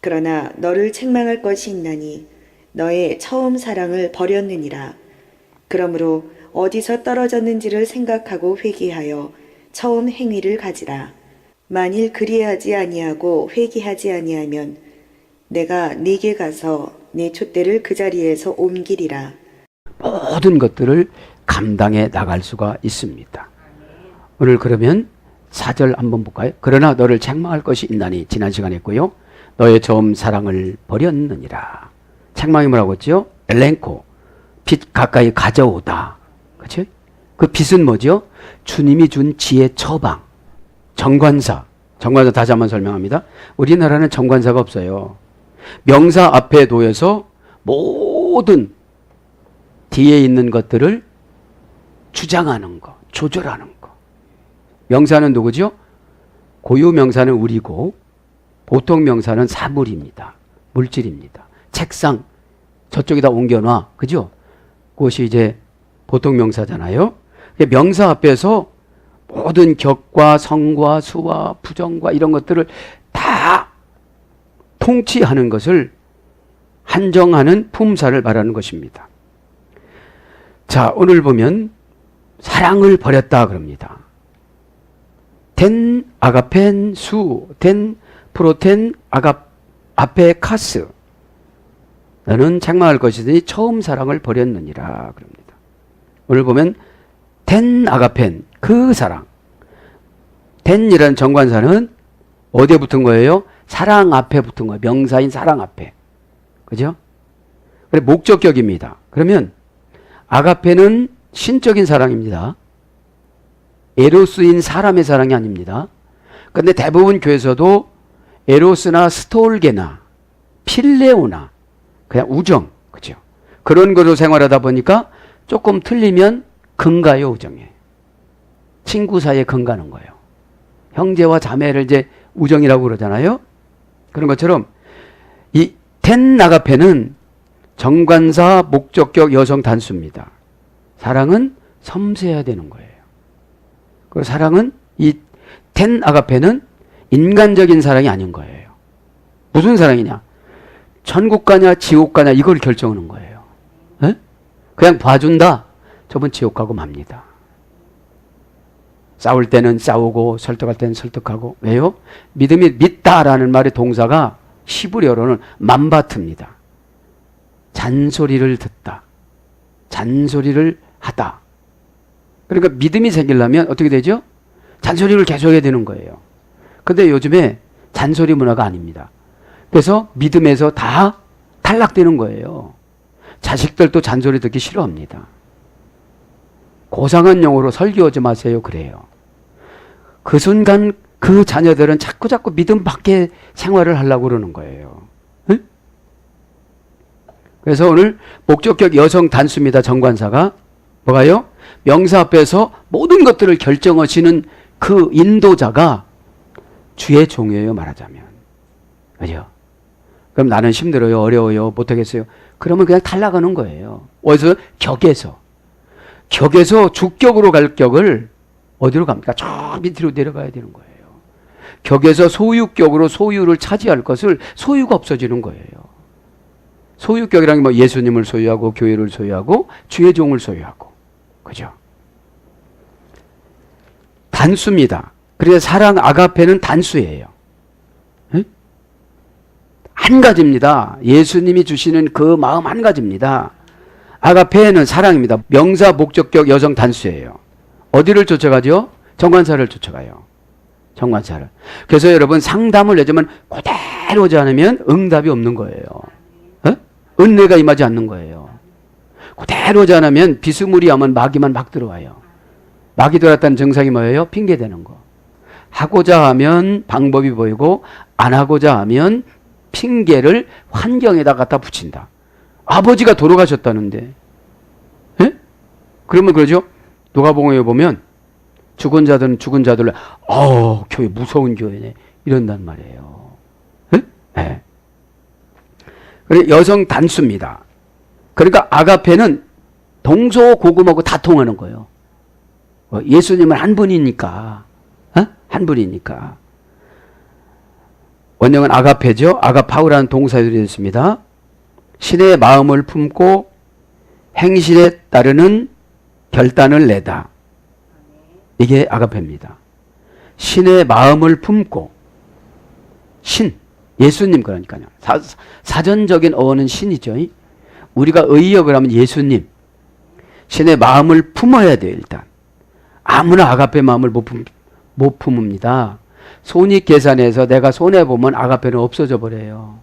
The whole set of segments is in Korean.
그러나 너를 책망할 것이 있나니 너의 처음 사랑을 버렸느니라. 그러므로 어디서 떨어졌는지를 생각하고 회개하여 처음 행위를 가지라. 만일 그리하지 아니하고 회개하지 아니하면 내가 네게 가서 네 촛대를 그 자리에서 옮기리라. 모든 것들을 감당해 나갈 수가 있습니다. 오늘 그러면 4절 한번 볼까요? 그러나 너를 책망할 것이 있나니 지난 시간에 했고요. 너의 처음 사랑을 버렸느니라. 책망이 뭐라고 했죠? 엘렌코. 빚 가까이 가져오다. 그렇죠? 그 빚은 뭐죠? 주님이 준 지혜 처방. 정관사. 정관사 다시 한번 설명합니다. 우리나라는 정관사가 없어요. 명사 앞에 놓여서 모든 뒤에 있는 것들을 주장하는 거, 조절하는 거. 명사는 누구죠? 고유 명사는 우리고 보통 명사는 사물입니다. 물질입니다. 책상 저쪽에다 옮겨놔. 그죠? 그것이 이제 보통 명사잖아요. 명사 앞에서 모든 격과 성과 수와 부정과 이런 것들을 다 통치하는 것을 한정하는 품사를 말하는 것입니다. 자, 오늘 보면 사랑을 버렸다 그럽니다. 된 아가펜 수, 된 프로텐 아페 카스. 너는 책망할 것이니 처음 사랑을 버렸느니라 그럽니다. 오늘 보면 된 아가펜, 그 사랑. 된이라는 정관사는 어디에 붙은 거예요? 사랑 앞에 붙은 거예요. 명사인 사랑 앞에. 그죠? 그래, 목적격입니다. 그러면 아가페는 신적인 사랑입니다. 에로스인 사람의 사랑이 아닙니다. 그런데 대부분 교회에서도 에로스나 스톨게나 필레오나 그냥 우정, 그죠? 그런 거로 생활하다 보니까 조금 틀리면 근가요, 우정에. 친구 사이에 근가는 거예요. 형제와 자매를 이제 우정이라고 그러잖아요. 그런 것처럼 이 텐 아가페는 정관사 목적격 여성 단수입니다. 사랑은 섬세해야 되는 거예요. 그리고 사랑은 이 텐 아가페는 인간적인 사랑이 아닌 거예요. 무슨 사랑이냐? 천국 가냐 지옥 가냐 이걸 결정하는 거예요. 에? 그냥 봐준다. 저분 지옥 가고 맙니다. 싸울 때는 싸우고 설득할 때는 설득하고. 왜요? 믿음이 믿다라는 말의 동사가 히브리어로는 맘바트입니다. 잔소리를 듣다. 잔소리를 하다. 그러니까 믿음이 생기려면 어떻게 되죠? 잔소리를 계속해야 되는 거예요. 근데 요즘에 잔소리 문화가 아닙니다. 그래서 믿음에서 다 탈락되는 거예요. 자식들도 잔소리 듣기 싫어합니다. 고상한 용어로 설교하지 마세요. 그래요. 그 순간 그 자녀들은 자꾸 믿음 밖에 생활을 하려고 그러는 거예요. 응? 그래서 오늘 목적격 여성 단수입니다. 정관사가. 뭐가요? 명사 앞에서 모든 것들을 결정하시는 그 인도자가 주의 종이에요. 말하자면. 그죠? 그럼 나는 힘들어요. 어려워요. 못하겠어요. 그러면 그냥 탈락하는 거예요. 어디서? 격에서. 격에서 주격으로 갈 격을 어디로 갑니까? 저 밑으로 내려가야 되는 거예요. 격에서 소유격으로 소유를 차지할 것을 소유가 없어지는 거예요. 소유격이란 게 뭐 예수님을 소유하고 교회를 소유하고 주의 종을 소유하고. 그죠? 단수입니다. 그래서 사랑 아가페는 단수예요. 응? 한 가지입니다. 예수님이 주시는 그 마음 한 가지입니다. 아가페는 사랑입니다. 명사 목적격 여성 단수예요. 어디를 쫓아가죠? 정관사를 쫓아가요. 정관사를. 그래서 여러분 상담을 내주면 그대로 오지 않으면 응답이 없는 거예요. 어? 은혜가 임하지 않는 거예요. 그대로 오지 않으면 비스무리하면 마귀만 막 들어와요. 마귀 들어왔다는 증상이 뭐예요? 핑계대는 거. 하고자 하면 방법이 보이고 안 하고자 하면 핑계를 환경에다 갖다 붙인다. 아버지가 돌아가셨다는데. 에? 그러면 그러죠? 누가복음에 보면 죽은 자들은 죽은 자들로 교회 무서운 교회네 이런단 말이에요. 에? 네. 그래 여성 단수입니다. 그러니까 아가페는 동서고금하고 다 통하는 거예요. 예수님은 한 분이니까. 한 분이니까. 원형은 아가페죠. 아가파우라는 동사들이 있습니다. 신의 마음을 품고 행실에 따르는 결단을 내다. 이게 아가페입니다. 신의 마음을 품고, 신, 예수님 그러니까요. 사전적인 어원은 신이죠. 우리가 의역을 하면 예수님, 신의 마음을 품어야 돼요. 일단 아무나 아가페 마음을 못 품습니다. 손익계산에서 내가 손해보면 아가페는 없어져 버려요.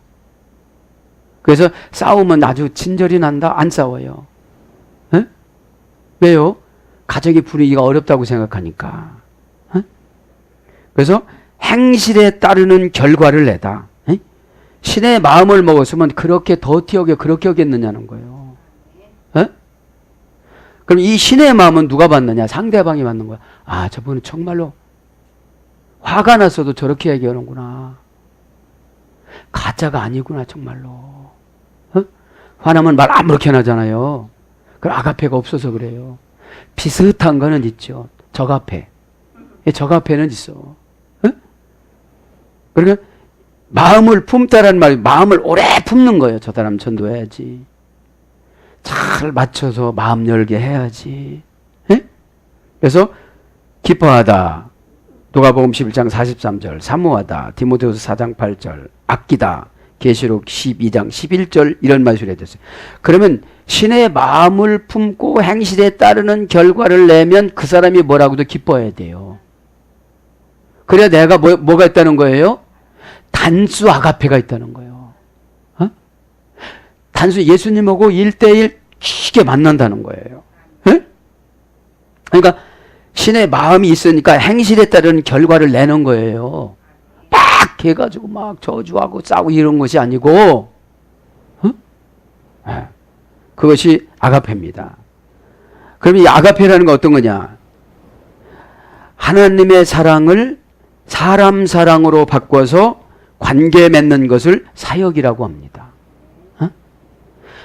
그래서 싸우면 아주 친절히 난다? 안 싸워요. 에? 왜요? 가정의 분위기가 어렵다고 생각하니까. 에? 그래서 행실에 따르는 결과를 내다. 에? 신의 마음을 먹었으면 그렇게 더티하게 그렇게 하겠느냐는 거예요. 에? 그럼 이 신의 마음은 누가 받느냐? 상대방이 받는 거야. 아, 저분은 정말로 화가 났어도 저렇게 얘기하는구나. 가짜가 아니구나 정말로. 어? 화나면 말 아무렇게나 하잖아요. 그럼 아가페가 없어서 그래요. 비슷한 거는 있죠. 적아페. 적아페는 있어. 어? 그러니까 마음을 품다라는 말이 마음을 오래 품는 거예요. 저 사람 전도해야지. 잘 맞춰서 마음 열게 해야지. 에? 그래서 기뻐하다. 누가복음 11장 43절, 사모하다, 디모데후서 4장 8절, 아끼다, 계시록 12장 11절 이런 말씀을 해줬어요. 그러면 신의 마음을 품고 행실에 따르는 결과를 내면 그 사람이 뭐라고도 기뻐해야 돼요. 그래야 내가 뭐가 있다는 거예요? 단수 아가페가 있다는 거예요. 어? 단수 예수님하고 1대1 쉽게 만난다는 거예요. 에? 그러니까 신의 마음이 있으니까 행실에 따른 결과를 내는 거예요. 막 해가지고 막 저주하고 싸우고 이런 것이 아니고, 어? 네. 그것이 아가페입니다. 그럼 이 아가페라는 건 어떤 거냐? 하나님의 사랑을 사람 사랑으로 바꿔서 관계 맺는 것을 사역이라고 합니다. 어?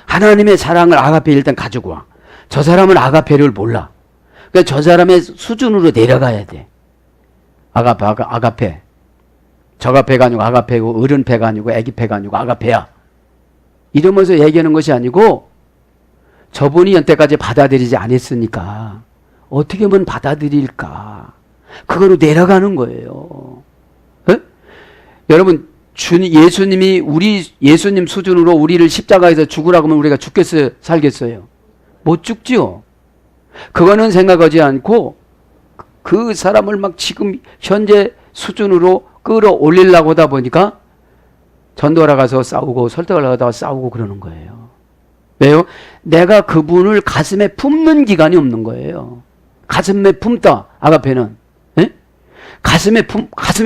하나님의 사랑을 아가페에 일단 가지고 와. 저 사람은 아가페를 몰라. 그러니까 저 사람의 수준으로 내려가야 돼. 아가페. 저가페가 아니고 아가페고, 어른페가 아니고 애기페가 아니고 아가페야. 이러면서 얘기하는 것이 아니고, 저분이 연때까지 받아들이지 않았으니까 어떻게 하면 받아들일까? 그거로 내려가는 거예요. 에? 여러분, 예수님이 예수님 수준으로 우리를 십자가에서 죽으라고 하면 우리가 죽겠어요? 살겠어요? 못 죽지요. 그거는 생각하지 않고 그 사람을 막 지금 현재 수준으로 끌어올리려고 하다 보니까 전도하러 가서 싸우고 설득하러 가다가 싸우고 그러는 거예요. 왜요? 내가 그분을 가슴에 품는 기간이 없는 거예요. 가슴에 품다, 아가페는. 에? 가슴에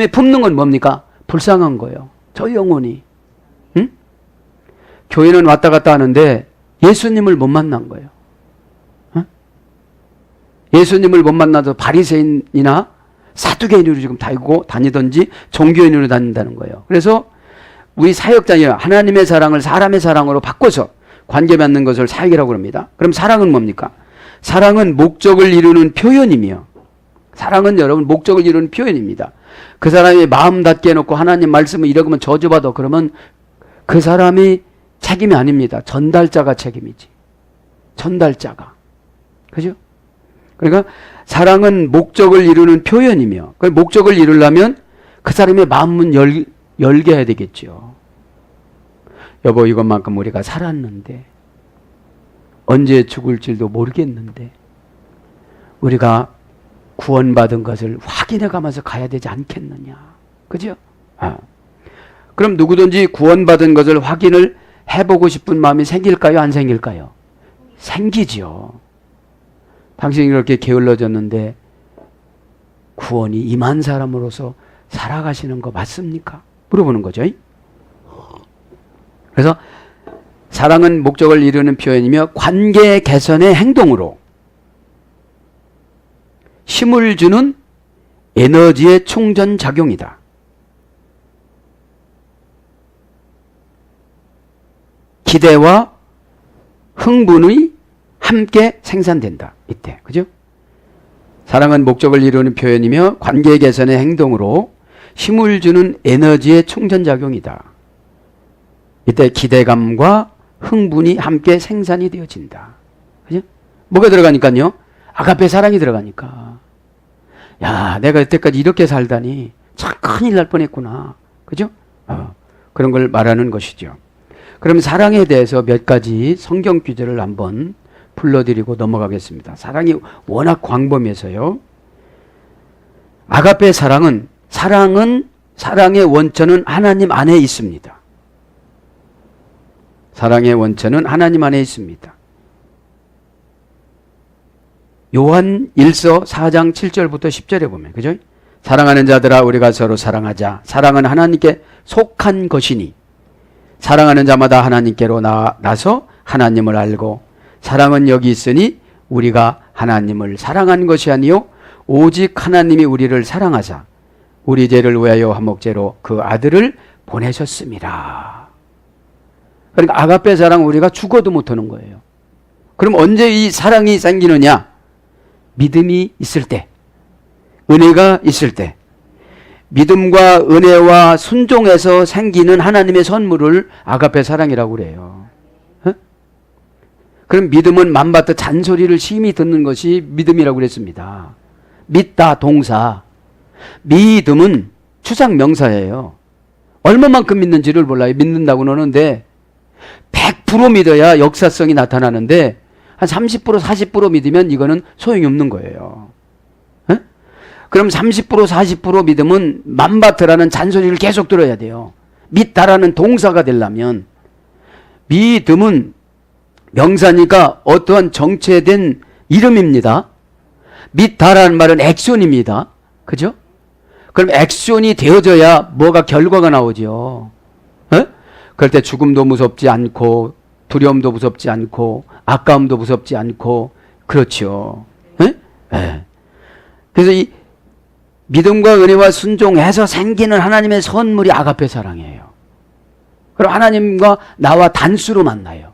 품는 건 뭡니까? 불쌍한 거예요. 저 영혼이. 응? 교회는 왔다 갔다 하는데 예수님을 못 만난 거예요. 예수님을 못 만나도 바리새인이나 사두개인으로 지금 다니든지 종교인으로 다닌다는 거예요. 그래서 우리 사역자는 하나님의 사랑을 사람의 사랑으로 바꿔서 관계 맺는 것을 사역이라고 합니다. 그럼 사랑은 뭡니까? 사랑은 목적을 이루는 표현이며, 사랑은 여러분 목적을 이루는 표현입니다. 그 사람이 마음 닫게 해놓고 하나님 말씀을 이러면 저주받아 그러면 그 사람이 책임이 아닙니다. 전달자가 책임이지. 전달자가. 그죠? 그러니까 사랑은 목적을 이루는 표현이며, 그 목적을 이루려면 그 사람의 마음문 열게 해야 되겠죠. 여보, 이것만큼 우리가 살았는데 언제 죽을지도 모르겠는데 우리가 구원받은 것을 확인해 가면서 가야 되지 않겠느냐. 그죠? 그럼 누구든지 구원받은 것을 확인을 해보고 싶은 마음이 생길까요? 안 생길까요? 생기지요. 당신이 그렇게 게을러졌는데 구원이 임한 사람으로서 살아가시는 거 맞습니까? 물어보는 거죠. 그래서 사랑은 목적을 이루는 표현이며 관계 개선의 행동으로 힘을 주는 에너지의 충전 작용이다. 기대와 흥분이 함께 생산된다. 이때. 그죠? 사랑은 목적을 이루는 표현이며 관계 개선의 행동으로 힘을 주는 에너지의 충전작용이다. 이때 기대감과 흥분이 함께 생산이 되어진다. 그죠? 뭐가 들어가니까요? 아가페 사랑이 들어가니까. 야, 내가 여태까지 이렇게 살다니 참 큰일 날 뻔했구나. 그죠? 그런 걸 말하는 것이죠. 그럼 사랑에 대해서 몇 가지 성경 규제를 한번 불러드리고 넘어가겠습니다. 사랑이 워낙 광범위해서요. 아가페 사랑의 원천은 하나님 안에 있습니다. 사랑의 원천은 하나님 안에 있습니다. 요한 1서 4장 7절부터 10절에 보면, 그죠? 사랑하는 자들아 우리가 서로 사랑하자. 사랑은 하나님께 속한 것이니 사랑하는 자마다 하나님께로 나서 하나님을 알고 사랑은 여기 있으니 우리가 하나님을 사랑한 것이 아니요 오직 하나님이 우리를 사랑하사 우리 죄를 위하여 화목제로 그 아들을 보내셨습니다. 그러니까 아가페 사랑 우리가 죽어도 못하는 거예요. 그럼 언제 이 사랑이 생기느냐? 믿음이 있을 때, 은혜가 있을 때, 믿음과 은혜와 순종에서 생기는 하나님의 선물을 아가페 사랑이라고 그래요. 그럼 믿음은 만밭의 잔소리를 심히 듣는 것이 믿음이라고 그랬습니다. 믿다 동사. 믿음은 추상 명사예요. 얼마만큼 믿는지를 몰라요. 믿는다고 하는데 100% 믿어야 역사성이 나타나는데 한 30% 40% 믿으면 이거는 소용이 없는 거예요. 에? 그럼 30% 40% 믿으면 만바트라는 잔소리를 계속 들어야 돼요. 믿다라는 동사가 되려면. 믿음은 명사니까 어떠한 정체된 이름입니다. 믿다라는 말은 액션입니다. 그죠? 그럼 액션이 되어져야 뭐가 결과가 나오죠. 에? 그럴 때 죽음도 무섭지 않고 두려움도 무섭지 않고 아까움도 무섭지 않고 그렇죠. 에? 에. 그래서 이 믿음과 은혜와 순종해서 생기는 하나님의 선물이 아가페 사랑이에요. 그럼 하나님과 나와 단수로 만나요.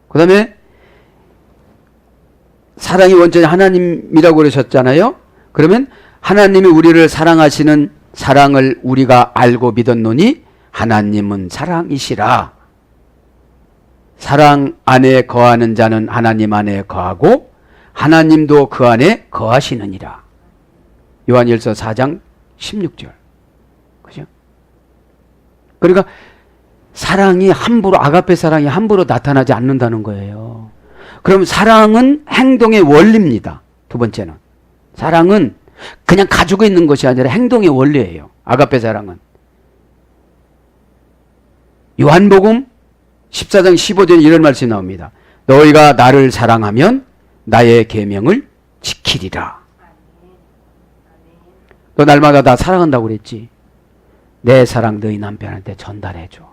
그 다음에 사랑이 원천이 하나님이라고 그러셨잖아요. 그러면 하나님이 우리를 사랑하시는 사랑을 우리가 알고 믿었노니 하나님은 사랑이시라. 사랑 안에 거하는 자는 하나님 안에 거하고 하나님도 그 안에 거하시느니라. 요한일서 4장 16절. 그죠? 그러니까 사랑이 함부로, 아가페 사랑이 함부로 나타나지 않는다는 거예요. 그럼 사랑은 행동의 원리입니다. 두 번째는. 사랑은 그냥 가지고 있는 것이 아니라 행동의 원리예요. 아가페 사랑은. 요한복음 14장 15절에 이런 말씀이 나옵니다. 너희가 나를 사랑하면 나의 계명을 지키리라. 너 날마다 나 사랑한다고 그랬지. 내 사랑 너희 남편한테 전달해줘.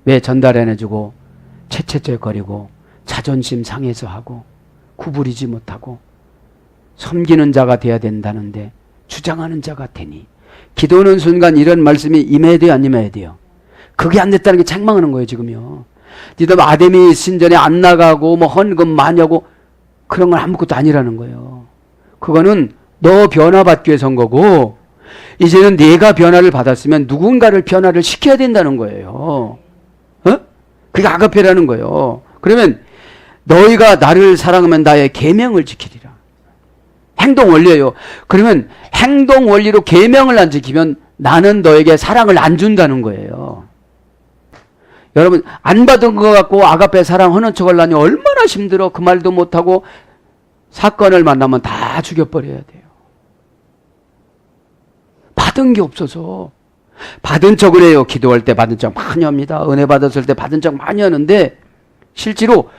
왜 전달 안 해주고 채채죄거리고 자존심 상해서 하고 구부리지 못하고 섬기는 자가 돼야 된다는데 주장하는 자가 되니. 기도하는 순간 이런 말씀이 임해야 돼요, 안 임해야 돼요? 그게 안 됐다는 게 책망하는 거예요, 지금요. 니들 아데미 신전에 안 나가고 뭐 헌금 많이 하고 그런 건 아무것도 아니라는 거예요. 그거는 너 변화받기 위해서 한 거고 이제는 내가 변화를 받았으면 누군가를 변화를 시켜야 된다는 거예요. 그게 아가페라는 거예요. 그러면 너희가 나를 사랑하면 나의 계명을 지키리라. 행동 원리예요. 그러면 행동 원리로 계명을 안 지키면 나는 너에게 사랑을 안 준다는 거예요. 여러분 안 받은 것 같고 아가페 사랑하는 척 하려니 얼마나 힘들어. 그 말도 못하고 사건을 만나면 다 죽여버려야 돼요. 받은 게 없어서. 받은 척을 해요. 기도할 때 받은 척 많이 합니다. 은혜 받았을 때 받은 척 많이 하는데 실제로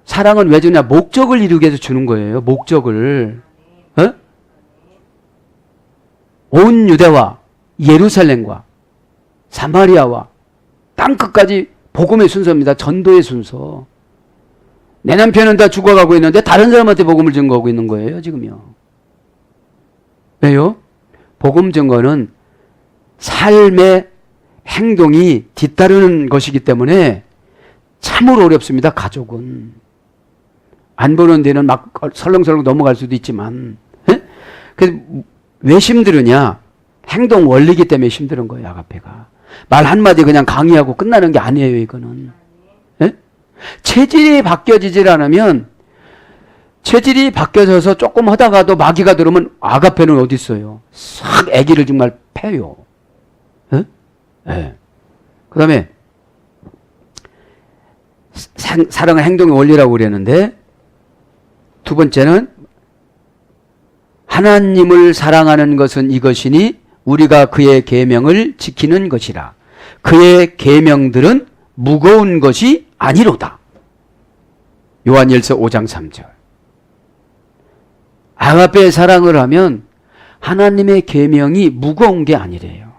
사랑은 왜 주냐? 목적을 이루기 위해서 주는 거예요. 목적을. 온 유대와 예루살렘과 사마리아와 땅끝까지 복음의 순서입니다. 전도의 순서. 내 남편은 다 죽어가고 있는데 다른 사람한테 복음을 증거하고 있는 거예요. 지금요. 왜요? 복음 증거는 삶의 행동이 뒤따르는 것이기 때문에 참으로 어렵습니다. 가족은. 안 보는 데는 막 설렁설렁 넘어갈 수도 있지만. 그래서 왜 힘들으냐? 행동 원리기 때문에 힘든 거예요, 아가페가. 말 한마디 그냥 강의하고 끝나는 게 아니에요, 이거는. 예? 체질이 바뀌어지질 않으면, 체질이 바뀌어져서 조금 하다가도 마귀가 들어오면 아가페는 어디 있어요? 싹 애기를 정말 패요. 예? 예. 그 다음에, 사랑은 행동의 원리라고 그랬는데, 두 번째는, 하나님을 사랑하는 것은 이것이니 우리가 그의 계명을 지키는 것이라. 그의 계명들은 무거운 것이 아니로다. 요한일서 5장 3절. 아가페의 사랑을 하면 하나님의 계명이 무거운 게 아니래요.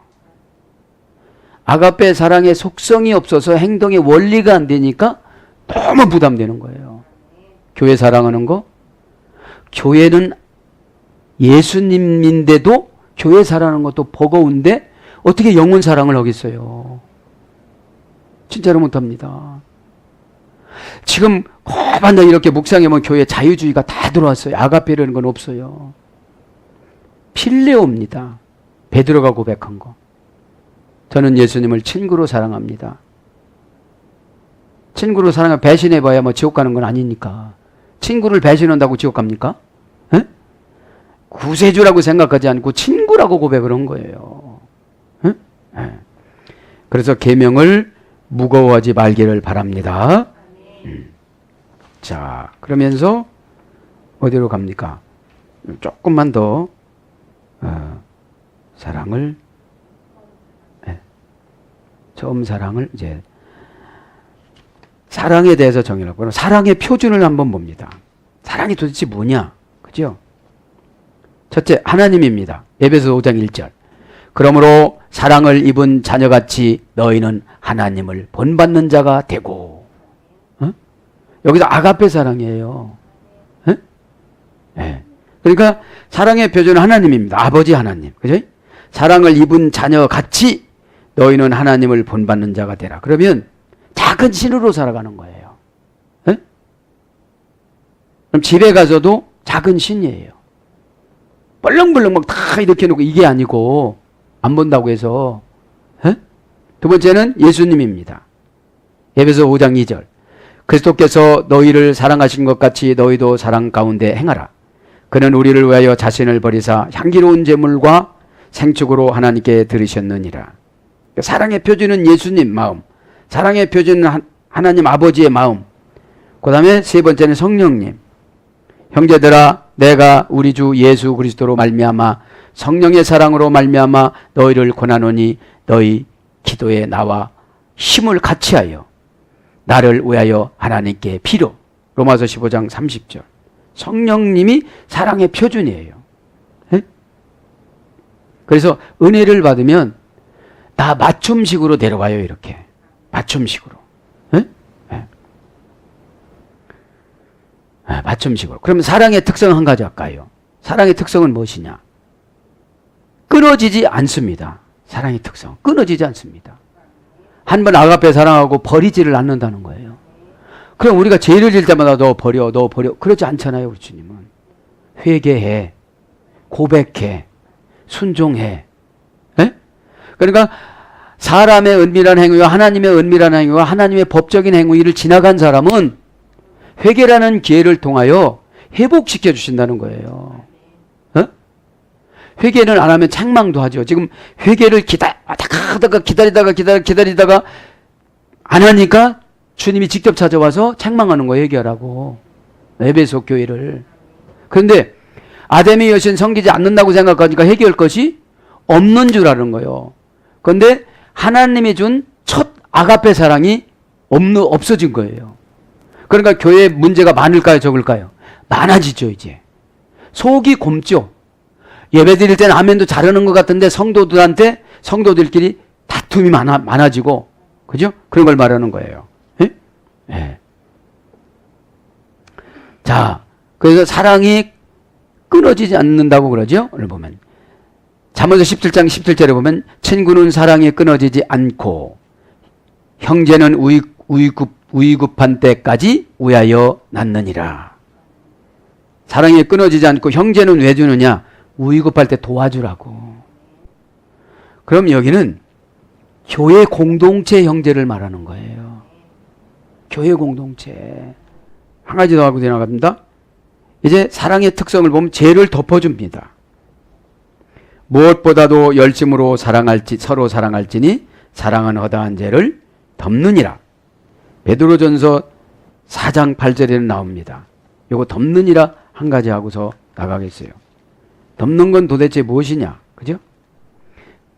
아가페의 사랑의 속성이 없어서 행동의 원리가 안 되니까 너무 부담되는 거예요. 교회 사랑하는 거? 교회는 예수님인데도 교회 사랑하는 것도 버거운데 어떻게 영혼 사랑을 하겠어요? 진짜로 못합니다. 지금 거반다 이렇게 묵상해보면 교회에 자유주의가 다 들어왔어요. 아가페라는 건 없어요. 필레오입니다. 베드로가 고백한 거. 저는 예수님을 친구로 사랑합니다. 친구로 사랑하면 배신해봐야 뭐 지옥 가는 건 아니니까. 친구를 배신한다고 지옥 갑니까? 에? 구세주라고 생각하지 않고 친구라고 고백을 한 거예요. 에? 에. 그래서 계명을 무거워하지 말기를 바랍니다. 자, 그러면서 어디로 갑니까? 조금만 더 사랑을 처음 사랑을 이제 사랑에 대해서 정의하고 사랑의 표준을 한번 봅니다. 사랑이 도대체 뭐냐? 그죠? 첫째, 하나님입니다. 에베소 5장 1절. 그러므로 사랑을 입은 자녀같이 너희는 하나님을 본받는 자가 되고. 여기서 아가페 사랑이에요. 네. 그러니까 사랑의 표준은 하나님입니다. 아버지 하나님. 그죠? 사랑을 입은 자녀같이 너희는 하나님을 본받는 자가 되라. 그러면 작은 신으로 살아가는 거예요. 네? 그럼 집에 가서도 작은 신이에요. 벌렁벌렁 막 다 이렇게 놓고 이게 아니고 안 본다고 해서. 네? 두 번째는 예수님입니다. 에베소 5장 2절. 그리스도께서 너희를 사랑하신 것 같이 너희도 사랑 가운데 행하라. 그는 우리를 위하여 자신을 버리사 향기로운 제물과 생축으로 하나님께 드리셨느니라. 사랑의 표준은 예수님 마음, 사랑의 표준은 하나님 아버지의 마음. 그 다음에 세 번째는 성령님. 형제들아, 내가 우리 주 예수 그리스도로 말미암아 성령의 사랑으로 말미암아 너희를 권하노니 너희 기도에 나와 힘을 같이하여 나를 위하여 하나님께 비로. 로마서 15장 30절. 성령님이 사랑의 표준이에요. 네? 그래서 은혜를 받으면 다 맞춤식으로 내려와요. 이렇게 맞춤식으로. 네? 네. 맞춤식으로. 그러면 사랑의 특성 한 가지 할까요? 사랑의 특성은 무엇이냐? 끊어지지 않습니다. 사랑의 특성 끊어지지 않습니다. 한번 아가페 사랑하고 버리지를 않는다는 거예요. 그럼 우리가 죄를 질 때마다 너 버려 그러지 않잖아요. 우리 주님은 회개해, 고백해, 순종해. 에? 그러니까 사람의 은밀한 행위와 하나님의 은밀한 행위와 하나님의 법적인 행위를 지나간 사람은 회개라는 기회를 통하여 회복시켜 주신다는 거예요. 어? 회개를 안 하면 책망도 하죠. 지금 회개를 기다리다가 안 하니까 주님이 직접 찾아와서 책망하는 거예요. 회개하라고. 에베소 교회를. 그런데 아담의 여신 섬기지 않는다고 생각하니까 회개할 것이 없는 줄 아는 거예요. 그런데 하나님이 준 첫 아가페 사랑이 없어진 거예요. 그러니까 교회에 문제가 많을까요? 적을까요? 많아지죠. 이제 속이 곪죠. 예배 드릴 때는 아멘도 잘하는 것 같은데 성도들끼리 다툼이 많아지고, 그죠? 그런 걸 말하는 거예요. 예? 예. 자, 그래서 사랑이 끊어지지 않는다고 그러죠? 오늘 보면 잠언서 17장 17절에 보면 친구는 사랑이 끊어지지 않고 형제는 위급한 때까지 위하여 낳느니라. 사랑이 끊어지지 않고 형제는 왜 주느냐? 위급할 때 도와주라고. 그럼 여기는 교회 공동체 형제를 말하는 거예요. 교회 공동체. 한 가지 더 하고 지나갑니다. 이제 사랑의 특성을 보면 죄를 덮어줍니다. 무엇보다도 열심으로 서로 사랑할지니 사랑은 허다한 죄를 덮느니라. 베드로전서 4장 8절에는 나옵니다. 요거 덮느니라 한 가지 하고서 나가겠어요. 덮는 건 도대체 무엇이냐? 그죠?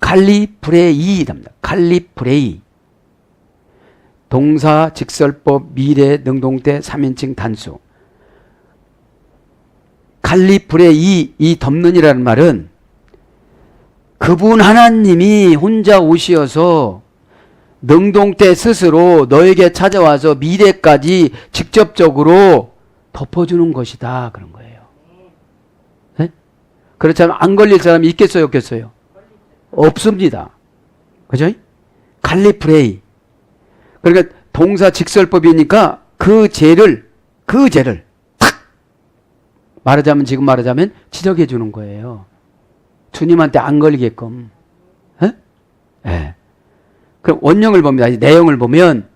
칼리브레이랍니다. 칼리브레이. 동사, 직설법, 미래, 능동태, 3인칭 단수. 칼리브레이, 이 덮는이라는 말은 그분 하나님이 혼자 오시어서 능동태 스스로 너에게 찾아와서 미래까지 직접적으로 덮어주는 것이다. 그런 거예요. 네? 그렇다면 안 걸릴 사람이 있겠어요? 없겠어요? 없습니다. 그죠? 칼리브레이. 그러니까 동사 직설법이니까 그 죄를 탁 지금 말하자면 지적해 주는 거예요. 주님한테 안 걸리게끔. 예? 네. 그럼 원형을 봅니다. 내용을 보면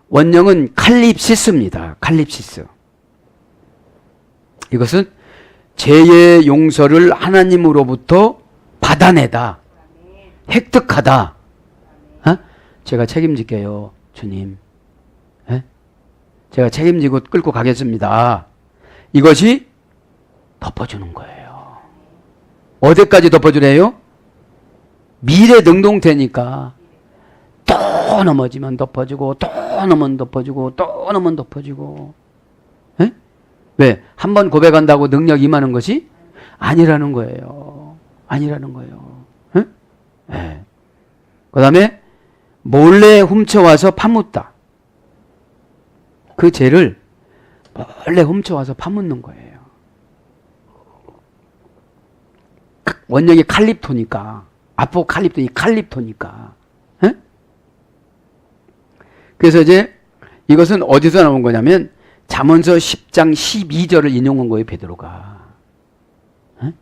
원형은 칼립시스입니다. 칼립시스. 이것은 죄의 용서를 하나님으로부터 받아내다. 획득하다. 어? 제가 책임질게요. 주님. 예? 제가 책임지고 끌고 가겠습니다. 이것이 덮어주는 거예요. 어디까지 덮어주래요? 미래 능동태니까 또 넘어지면 덮어주고 또 넘으면 덮어주고 또 넘으면 덮어주고. 예? 왜? 한 번 고백한다고 능력 임하는 것이 아니라는 거예요. 아니라는 거예요. 예? 예. 그 다음에 몰래 훔쳐와서 파묻다. 그 죄를 몰래 훔쳐와서 파묻는 거예요. 원형이 칼립토니까, 아포칼립토니 칼립토니까. 에? 그래서 이제 이것은 어디서 나온 거냐면 잠언서 10장 12절을 인용한 거예요. 베드로가. 에?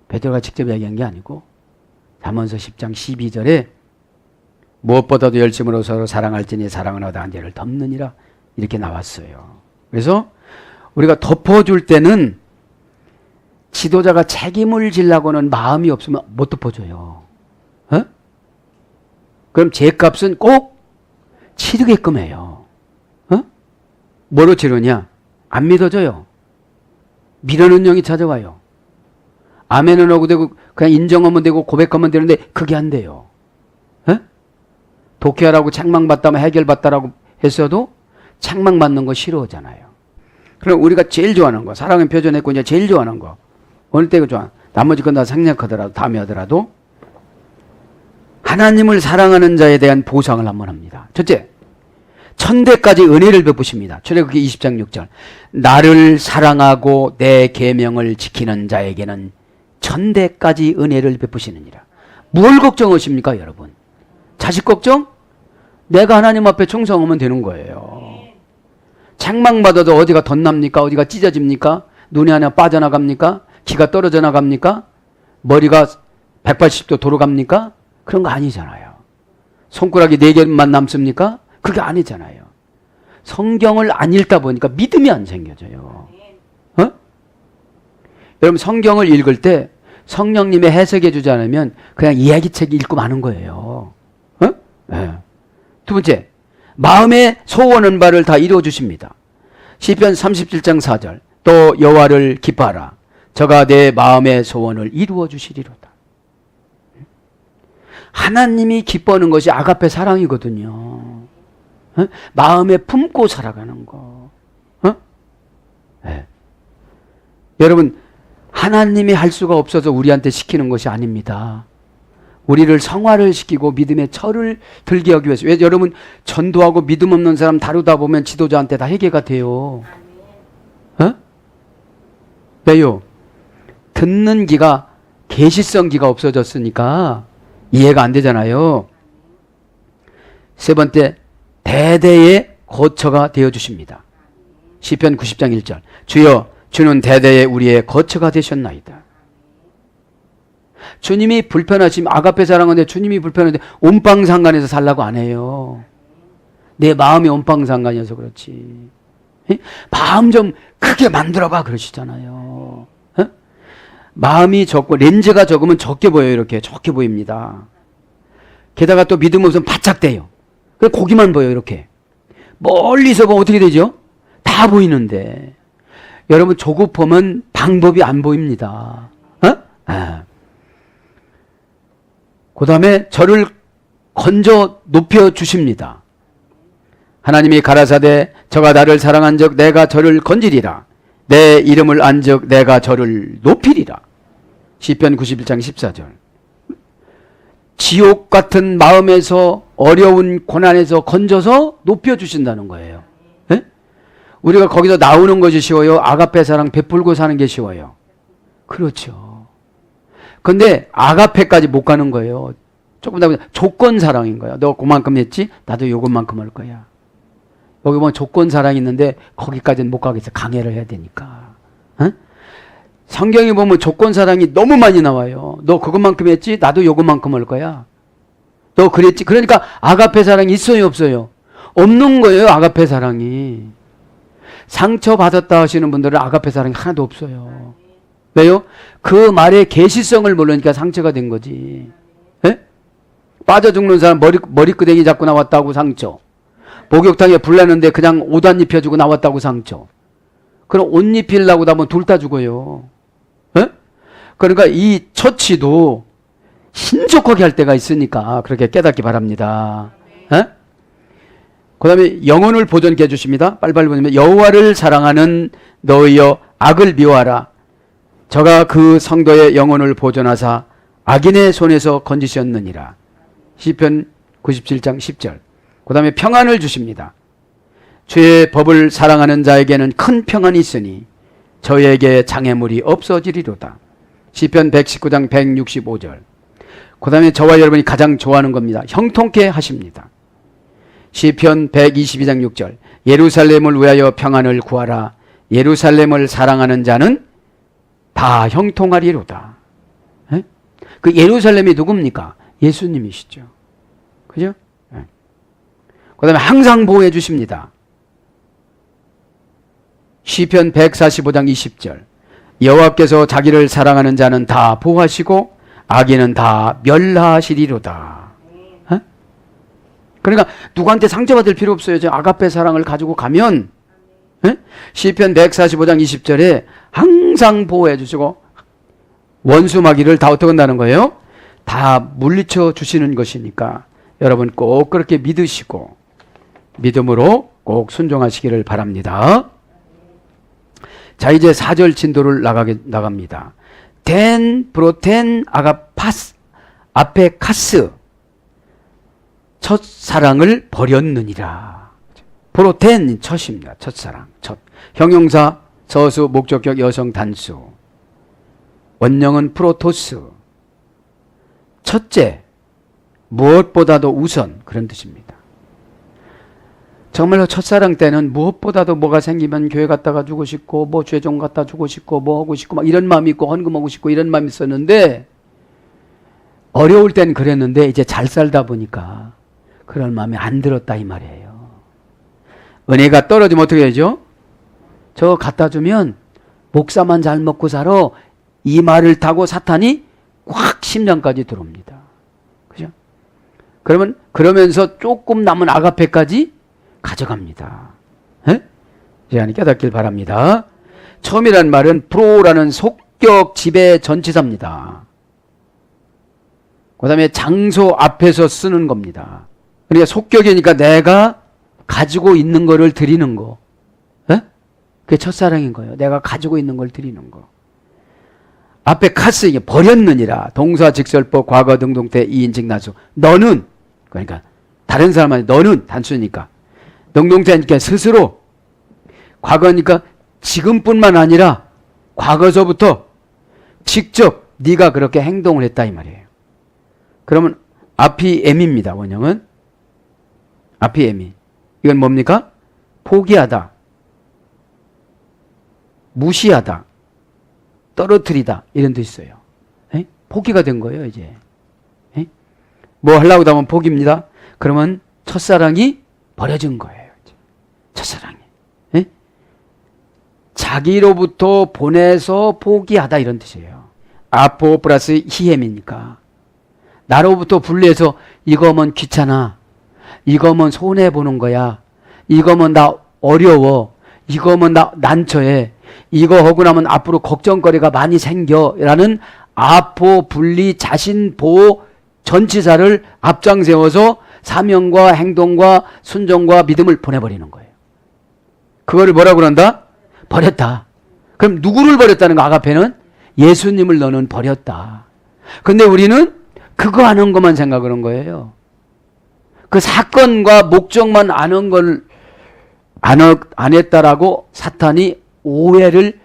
베드로가 직접 이야기한 게 아니고 잠언서 10장 12절에 무엇보다도 열심으로 서로 사랑할지니 사랑은 허다한 죄를 덮느니라 이렇게 나왔어요. 그래서 우리가 덮어줄 때는 지도자가 책임을 지려고는 마음이 없으면 못 덮어줘요. 어? 그럼 죄값은 꼭 치르게끔 해요. 어? 뭐로 치르냐? 안 믿어줘요. 미련한 영이 찾아와요. 아멘은 하고 되고 그냥 인정하면 되고 고백하면 되는데 그게 안 돼요. 어? 독해하라고 책망받다면 해결받다라고 했어도 책망받는 거 싫어하잖아요. 그럼 우리가 제일 좋아하는 거, 사랑의 표현했고 이제 제일 좋아하는 거, 어느 때가 좋아? 나머지 건 다 생략하더라도, 다음에 하더라도 하나님을 사랑하는 자에 대한 보상을 한번 합니다. 첫째, 천대까지 은혜를 베푸십니다. 출애굽기 20장 6절. 나를 사랑하고 내 계명을 지키는 자에게는 천대까지 은혜를 베푸시느니라. 뭘 걱정하십니까, 여러분? 자식 걱정? 내가 하나님 앞에 충성하면 되는 거예요. 책망받아도 어디가 덧납니까? 어디가 찢어집니까? 눈이 하나 빠져나갑니까? 기가 떨어져 나갑니까? 머리가 180도 돌아갑니까? 그런 거 아니잖아요. 손가락이 4개만 남습니까? 그게 아니잖아요. 성경을 안 읽다 보니까 믿음이 안 생겨져요. 어? 여러분 성경을 읽을 때 성령님의 해석해 주지 않으면 그냥 이야기책 읽고 마는 거예요. 어? 네. 두 번째, 마음의 소원한 바를 다 이루어 주십니다. 시편 37장 4절. 또 여호와를 기뻐하라. 저가 내 마음의 소원을 이루어 주시리로다. 하나님이 기뻐하는 것이 아가페 사랑이거든요. 어? 마음에 품고 살아가는 거. 어? 네. 여러분 하나님이 할 수가 없어서 우리한테 시키는 것이 아닙니다. 우리를 성화를 시키고 믿음의 철을 들게 하기 위해서. 왜 여러분 전도하고 믿음 없는 사람 다루다 보면 지도자한테 다 회개가 돼요. 어? 왜요? 듣는 기가 계시성 기가 없어졌으니까 이해가 안 되잖아요. 세 번째, 대대의 거처가 되어 주십니다. 시편 90장 1절. 주여 주는 대대의 우리의 거처가 되셨나이다. 주님이 불편하시면 아가페 사랑하는데 주님이 불편한데 온방상간에서 살라고 안 해요. 내 마음이 온방상간이어서 그렇지. 마음 좀 크게 만들어봐 그러시잖아요. 마음이 적고 렌즈가 적으면 적게 보여요. 이렇게 적게 보입니다. 게다가 또 믿음 없으면 바짝 돼요. 고기만 보여요. 이렇게 멀리서 보면 어떻게 되죠? 다 보이는데 여러분 조급하면 방법이 안 보입니다. 그 다음에 저를 건져 높여 주십니다. 하나님이 가라사대 저가 나를 사랑한 적 내가 저를 건지리라. 내 이름을 안 적 내가 저를 높이리라. 시편 91장 14절. 지옥 같은 마음에서 어려운 고난에서 건져서 높여주신다는 거예요. 네? 우리가 거기서 나오는 것이 쉬워요? 아가페 사랑 베풀고 사는 게 쉬워요? 그렇죠. 근데 아가페까지 못 가는 거예요. 조금 더 조건 사랑인 거예요. 너 그만큼 했지? 나도 요것만큼 할 거야. 여기 보면 조건 사랑이 있는데 거기까지는 못 가겠어. 강해를 해야 되니까. 성경에 보면 조건 사랑이 너무 많이 나와요. 너 그것만큼 했지? 나도 요것만큼 할 거야. 너 그랬지? 그러니까 아가페 사랑이 있어요, 없어요? 없는 거예요, 아가페 사랑이. 상처 받았다 하시는 분들은 아가페 사랑이 하나도 없어요. 왜요? 그 말의 계시성을 모르니까 상처가 된 거지. 에? 빠져 죽는 사람 머리끄댕이 잡고 나왔다고 상처. 목욕탕에 불 나는데 그냥 옷 안 입혀주고 나왔다고 상처. 그럼 옷 입히려고 하면 둘 다 죽어요. 에? 그러니까 이 처치도 신속하게 할 때가 있으니까 그렇게 깨닫기 바랍니다. 그 다음에 영혼을 보존케 해주십니다. 빨리빨리 보면 여호와를 사랑하는 너희여 악을 미워하라. 저가 그 성도의 영혼을 보존하사 악인의 손에서 건지셨느니라. 시편 97장 10절. 그 다음에 평안을 주십니다. 주의 법을 사랑하는 자에게는 큰 평안이 있으니 저에게 장애물이 없어지리로다. 시편 119장 165절. 그 다음에 저와 여러분이 가장 좋아하는 겁니다. 형통케 하십니다. 시편 122장 6절. 예루살렘을 위하여 평안을 구하라. 예루살렘을 사랑하는 자는 다 형통하리로다. 에? 그 예루살렘이 누굽니까? 예수님이시죠. 그죠? 그 다음에 항상 보호해 주십니다. 시편 145장 20절. 여호와께서 자기를 사랑하는 자는 다 보호하시고 악인은 다 멸하시리로다. 에? 그러니까 누구한테 상처받을 필요 없어요. 저 아가페 사랑을 가지고 가면 에? 시편 145장 20절에 항상 보호해 주시고 원수 마귀를 다 어떻게 한다는 거예요? 다 물리쳐 주시는 것이니까 여러분 꼭 그렇게 믿으시고 믿음으로 꼭 순종하시기를 바랍니다. 자, 이제 4절 진도를 나갑니다. 덴, 브로텐, 아가파스, 아페카스. 첫사랑을 버렸느니라. 브로텐, 첫입니다. 첫사랑, 첫. 형용사, 서수, 목적격, 여성, 단수. 원형은 프로토스. 첫째, 무엇보다도 우선, 그런 뜻입니다. 정말로 첫사랑 때는 무엇보다도 뭐가 생기면 교회 갔다가 주고 싶고 뭐 죄종 갖다 주고 싶고 뭐 하고 싶고 막 이런 마음이 있고 헌금하고 싶고 이런 마음이 있었는데 어려울 땐 그랬는데 이제 잘 살다 보니까 그런 마음이 안 들었다 이 말이에요. 은혜가 떨어지면 어떻게 되죠? 저거 갖다 주면 목사만 잘 먹고 살아 이 말을 타고 사탄이 확 심장까지 들어옵니다. 그죠? 그러면 그러면서 조금 남은 아가페까지 가져갑니다. 제가 깨닫길 바랍니다. 처음이라는 말은 프로라는 속격 지배 전치사입니다. 그 다음에 장소 앞에서 쓰는 겁니다. 그러니까 속격이니까 내가 가지고 있는 거를 드리는 거. 그게 첫사랑인 거예요. 내가 가지고 있는 걸 드리는 거. 앞에 카스, 이게 버렸느니라. 동사, 직설법, 과거, 등동태, 이인직, 나수. 너는, 그러니까 다른 사람한테 너는 단수니까. 능동태니까 스스로, 과거니까 지금뿐만 아니라 과거서부터 직접 네가 그렇게 행동을 했다 이 말이에요. 그러면 앞이 M입니다. 원형은 앞이 M이. 이건 뭡니까? 포기하다, 무시하다, 떨어뜨리다 이런 뜻이 있어요. 포기가 된 거예요, 이제. 예? 뭐 하려고 하면 포기입니다. 그러면 첫사랑이 버려진 거예요. 이제. 첫사랑이. 예? 자기로부터 보내서 포기하다 이런 뜻이에요. 아포 플러스 히엠이니까. 나로부터 분리해서 이거면 귀찮아. 이거면 손해보는 거야. 이거면 나 어려워. 이거면 나 난처해. 이거 하고 나면 앞으로 걱정거리가 많이 생겨. 라는 아포, 분리, 자신, 보호, 전치사를 앞장세워서 사명과 행동과 순종과 믿음을 보내버리는 거예요. 그거를 뭐라고 그런다? 버렸다. 그럼 누구를 버렸다는 거 아가페는? 예수님을 너는 버렸다. 근데 우리는 그거 하는 것만 생각하는 거예요. 그 사건과 목적만 아는 걸 안 했다라고 사탄이 오해를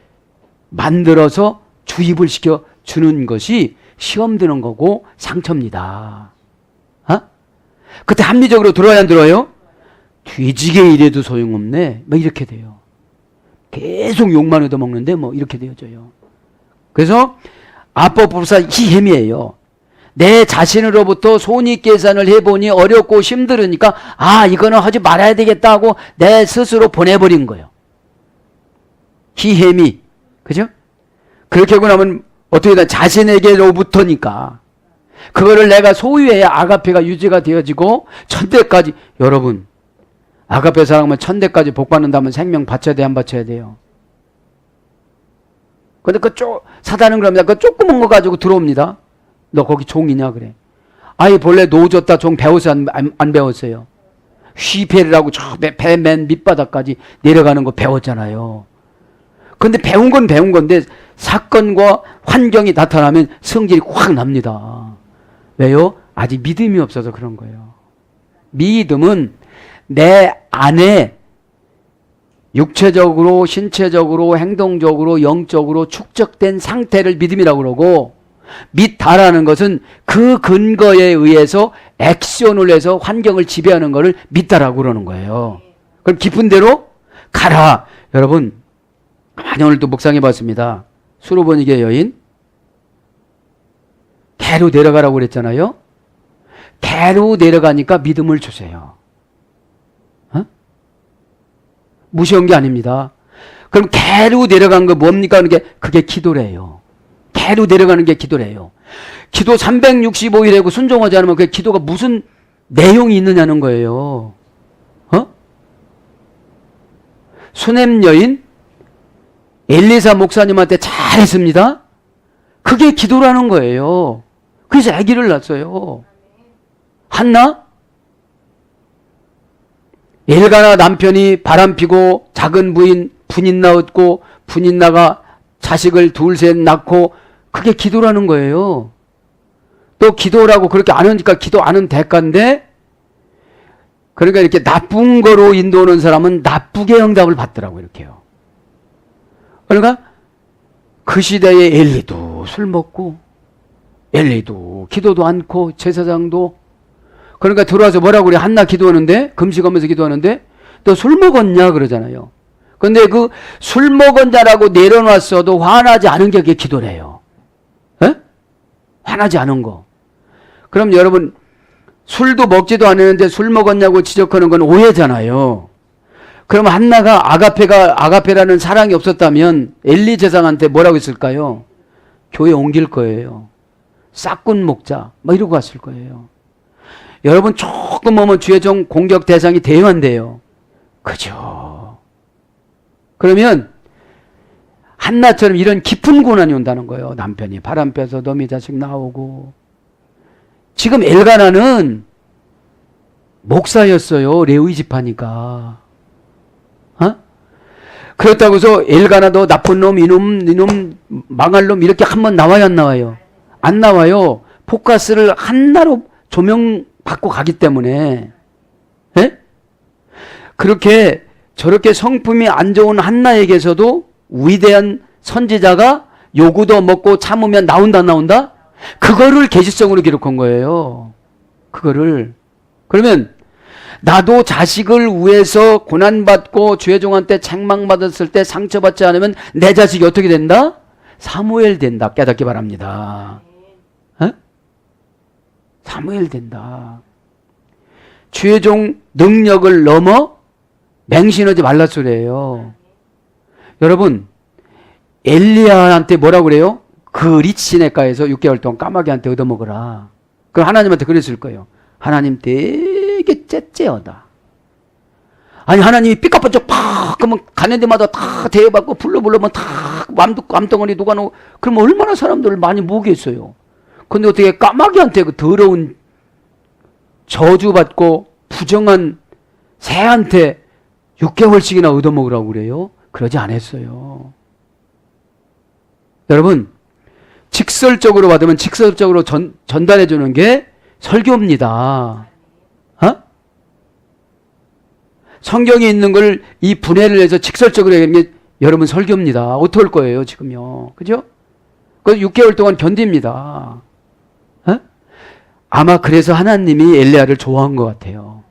만들어서 주입을 시켜 주는 것이 시험 드는 거고 상처입니다. 어? 그때 합리적으로 들어야 안 들어요? 뒤지게 일해도 소용없네. 뭐 이렇게 돼요. 계속 욕만 얻어먹는데 뭐 이렇게 되어져요. 그래서 아포프사 히햄이에요. 내 자신으로부터 손익계산을 해보니 어렵고 힘들으니까 이거는 하지 말아야 되겠다 하고 내 스스로 보내버린 거예요. 히햄이. 그죠? 그렇게 하고 나면 어떻게 돼? 자신에게로부터니까 그거를 내가 소유해야 아가페가 유지가 되어지고 천대까지. 여러분, 아가페 사랑하면 천대까지 복 받는다면 생명 바쳐야 돼, 안 바쳐야 돼요? 근데 사단은 그럽니다. 그 조그만 거 가지고 들어옵니다. 너 거기 종이냐 그래. 아예 본래 노졌다 종 배웠어요, 안 배웠어요? 휘페르라고 저 배 맨 밑바닥까지 내려가는 거 배웠잖아요. 근데 배운 건 배운 건데 사건과 환경이 나타나면 성질이 확 납니다. 왜요? 아직 믿음이 없어서 그런 거예요. 믿음은 내 안에 육체적으로, 신체적으로, 행동적으로, 영적으로 축적된 상태를 믿음이라고 그러고, 믿다라는 것은 그 근거에 의해서 액션을 해서 환경을 지배하는 것을 믿다라고 그러는 거예요. 그럼 깊은 대로 가라. 여러분, 많이 오늘도 묵상해 봤습니다. 수로보니게 여인 개로 내려가라고 그랬잖아요. 개로 내려가니까 믿음을 주세요. 어? 무시한 게 아닙니다. 그럼 개로 내려간 거 뭡니까? 그게 기도래요. 개로 내려가는 게 기도래요. 기도 365일 하고 순종하지 않으면 그 기도가 무슨 내용이 있느냐는 거예요. 수넴 여인 엘리사 목사님한테 잘했습니다. 그게 기도라는 거예요. 그래서 아기를 낳았어요. 한나? 엘가나 남편이 바람피고 작은 분인 낳았고 분인나가 자식을 둘셋 낳고 그게 기도라는 거예요. 또 기도라고 그렇게 안 하니까 기도 안 하는 대가인데, 그러니까 이렇게 나쁜 거로 인도하는 사람은 나쁘게 응답을 받더라고 이렇게요. 그러니까 그 시대에 엘리도 술 먹고 엘리도 기도도 않고 제사장도, 그러니까 들어와서 뭐라고 그래? 한나 기도하는데, 금식하면서 기도하는데 너 술 먹었냐 그러잖아요. 근데 그 술 먹었냐라고 내려놨어도 화나지 않은 게 그게 기도래요. 에? 화나지 않은 거. 그럼 여러분, 술도 먹지도 않았는데 술 먹었냐고 지적하는 건 오해잖아요. 그럼 한나가 아가페라는 사랑이 없었다면 엘리 제사장한테 뭐라고 했을까요? 교회 옮길 거예요. 싹군 목자 뭐 이러고 갔을 거예요. 여러분, 조금 오면 주의종 공격 대상이 돼야 안 돼요. 그죠? 그러면 한나처럼 이런 깊은 고난이 온다는 거예요. 남편이 바람 펴서 너미 자식 나오고. 지금 엘가나는 목사였어요. 레위 지파니까. 그렇다고 해서 엘가나도 나쁜 놈, 이놈 망할 놈 이렇게 한번 나와요, 안 나와요? 안 나와요. 포커스를 한나로 조명받고 가기 때문에. 에? 그렇게 저렇게 성품이 안 좋은 한나에게서도 위대한 선지자가 요구도 먹고 참으면 나온다, 안 나온다? 그거를 계시성으로 기록한 거예요. 그거를. 그러면 나도 자식을 위해서 고난받고 주의종한테 책망받았을 때 상처받지 않으면 내 자식이 어떻게 된다? 사무엘 된다. 깨닫기 바랍니다. 사무엘 된다. 주의 종 능력을 넘어 맹신하지 말라 소리예요. 여러분, 엘리야한테 뭐라고 그래요? 그 리치네가에서 6개월 동안 까마귀한테 얻어먹어라. 그럼 하나님한테 그랬을 거예요. 하나님 되게 째째하다. 아니, 하나님이 삐까뻔쩍 팍 그러면 가는 데마다 다 대여받고 불러면 다 맘덩어리 녹아놓고 그러면 얼마나 사람들을 많이 모으겠어요. 근데 어떻게 까마귀한테 그 더러운 저주받고 부정한 새한테 6개월씩이나 얻어먹으라고 그래요? 그러지 않았어요. 여러분, 직설적으로 받으면 직설적으로 전달해 주는 게 설교입니다. 어? 성경에 있는 걸 이 분해를 해서 직설적으로 얘기하는 게 여러분 설교입니다. 어떡할 거예요, 지금요? 그죠? 그 6개월 동안 견딥니다. 어? 아마 그래서 하나님이 엘리야를 좋아한 것 같아요.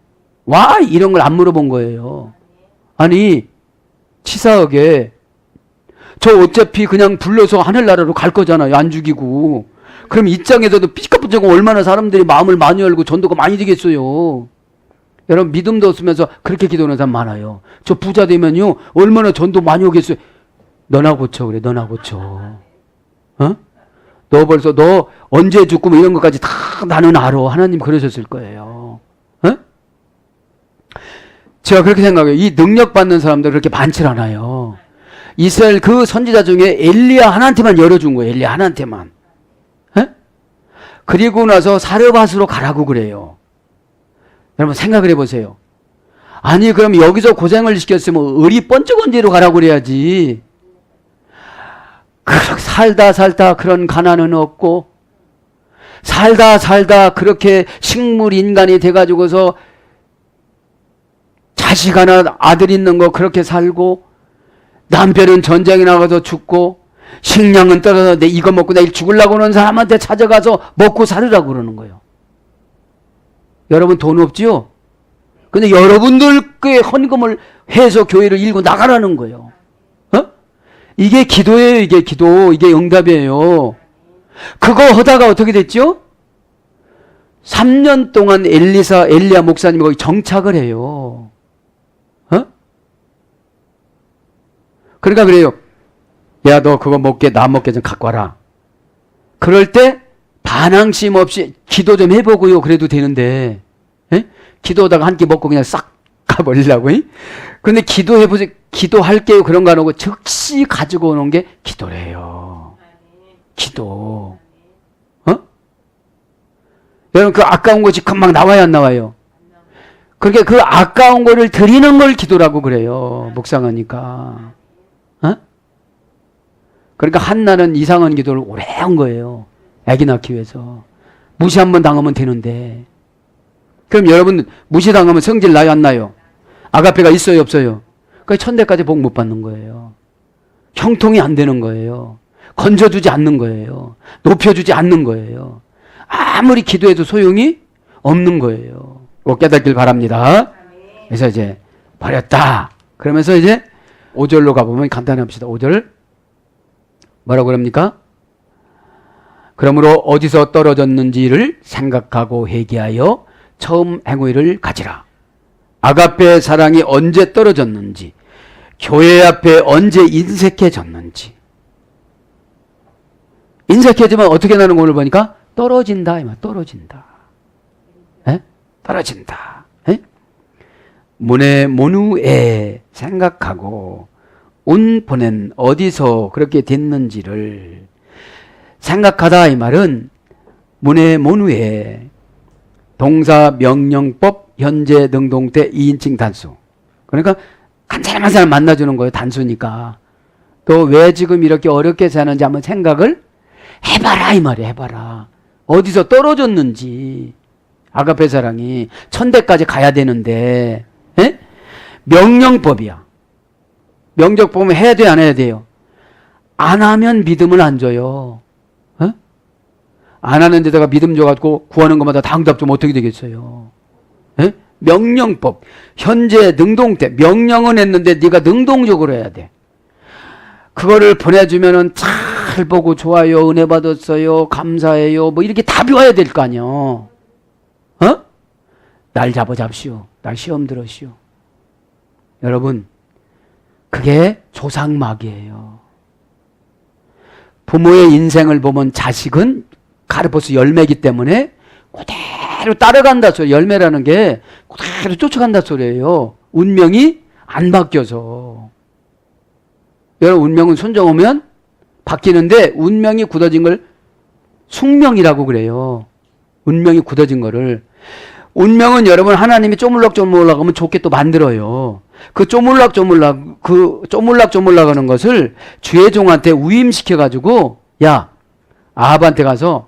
와, 이런 걸 안 물어본 거예요. 아니, 치사하게 저 어차피 그냥 불러서 하늘나라로 갈 거잖아요. 안 죽이고. 그럼 이 땅에서도 삐까뻔쩍 얼마나 사람들이 마음을 많이 열고 전도가 많이 되겠어요. 여러분, 믿음도 없으면서 그렇게 기도하는 사람 많아요. 저 부자 되면요 얼마나 전도 많이 오겠어요. 너나 고쳐 그래. 너나 고쳐. 어? 너 언제 죽고 뭐 이런 것까지 다 나는 알아. 하나님 그러셨을 거예요. 어? 제가 그렇게 생각해요. 이 능력 받는 사람들 그렇게 많지 않아요. 이스라엘 그 선지자 중에 엘리야 하나한테만 열어준 거예요. 엘리야 하나한테만. 에? 그리고 나서 사르밧으로 가라고 그래요. 여러분 생각을 해보세요. 아니 그럼 여기서 고생을 시켰으면 의리 번쩍언제로 가라고 그래야지. 그렇게 살다 그런 가난은 없고 살다 그렇게 식물 인간이 돼가지고서 자식 하나 아들 있는 거 그렇게 살고 남편은 전쟁에 나가서 죽고 식량은 떨어져 내 이거 먹고 내일 죽으려고 하는 사람한테 찾아가서 먹고 살으라고 그러는 거예요. 여러분 돈 없지요? 근데 여러분들께 헌금을 해서 교회를 일고 나가라는 거예요. 어? 이게 기도예요. 이게 기도. 이게 응답이에요. 그거 하다가 어떻게 됐죠? 3년 동안 엘리야 목사님이 거기 정착을 해요. 어? 그러니까 그래요. 야, 너 그거 먹게, 나 먹게 좀 갖고 와라. 그럴 때 반항심 없이 기도 좀 해보고요. 그래도 되는데, 에? 기도하다가 한 끼 먹고 그냥 싹 가버리려고. 근데 기도해보세요. 기도할게요. 그런 거 안 하고 즉시 가지고 오는 게 기도래요. 기도. 어? 여러분, 그 아까운 것이 금방 나와야 안 나와요? 그렇게 그 아까운 거를 드리는 걸 기도라고 그래요. 묵상하니까. 어? 그러니까 한나는 이상한 기도를 오래 한 거예요. 아기 낳기 위해서. 무시 한번 당하면 되는데. 그럼 여러분 무시당하면 성질 나요 안 나요? 아가페가 있어요 없어요? 그러니까 천대까지 복 못 받는 거예요. 형통이 안 되는 거예요. 건져주지 않는 거예요. 높여주지 않는 거예요. 아무리 기도해도 소용이 없는 거예요. 꼭 깨닫길 바랍니다. 그래서 이제 버렸다. 그러면서 이제 5절로 가보면 간단히 합시다. 5절 뭐라고 그럽니까? 그러므로 어디서 떨어졌는지를 생각하고 회개하여 처음 행위를 가지라. 아가페의 사랑이 언제 떨어졌는지, 교회 앞에 언제 인색해졌는지. 인색해지면 어떻게 나는 거 오늘 보니까 떨어진다. 떨어진다. 에? 떨어진다. 에? 문의 모누에 생각하고 운 보낸 어디서 그렇게 됐는지를 생각하다 이 말은 문의 모누에 동사 명령법 현재 능동태 2인칭 단수. 그러니까 한 사람 한 사람 만나주는 거예요. 단수니까. 또 왜 지금 이렇게 어렵게 사는지 한번 생각을 해봐라 이 말이에요. 해봐라. 어디서 떨어졌는지. 아가페 사랑이 천대까지 가야 되는데 에? 명령법이야. 명령법은 해야 돼 안 해야 돼요? 안 하면 믿음을 안 줘요. 안 하는 데다가 믿음 줘가지고 구하는 것마다 다 응답 좀 어떻게 되겠어요? 에? 명령법. 현재 능동태. 명령은 했는데 네가 능동적으로 해야 돼. 그거를 보내주면은 잘 보고 좋아요. 은혜 받았어요. 감사해요. 뭐 이렇게 답이 와야 될 거 아니에요. 날 잡으십시오. 날 시험 들으시오. 여러분, 그게 조상막이에요. 부모의 인생을 보면 자식은 카르포스 열매이기 때문에 그대로 따라간다 소리. 열매라는 게 그대로 쫓아간다 소리예요. 운명이 안 바뀌어서. 여러분, 운명은 순종하면 바뀌는데 운명이 굳어진 걸 숙명이라고 그래요. 운명이 굳어진 거를. 운명은 여러분 하나님이 쪼물락쪼물락 하면 좋게 또 만들어요. 그 쪼물락쪼물락 하는 것을 주의 종한테 위임시켜가지고, 야, 아합한테 가서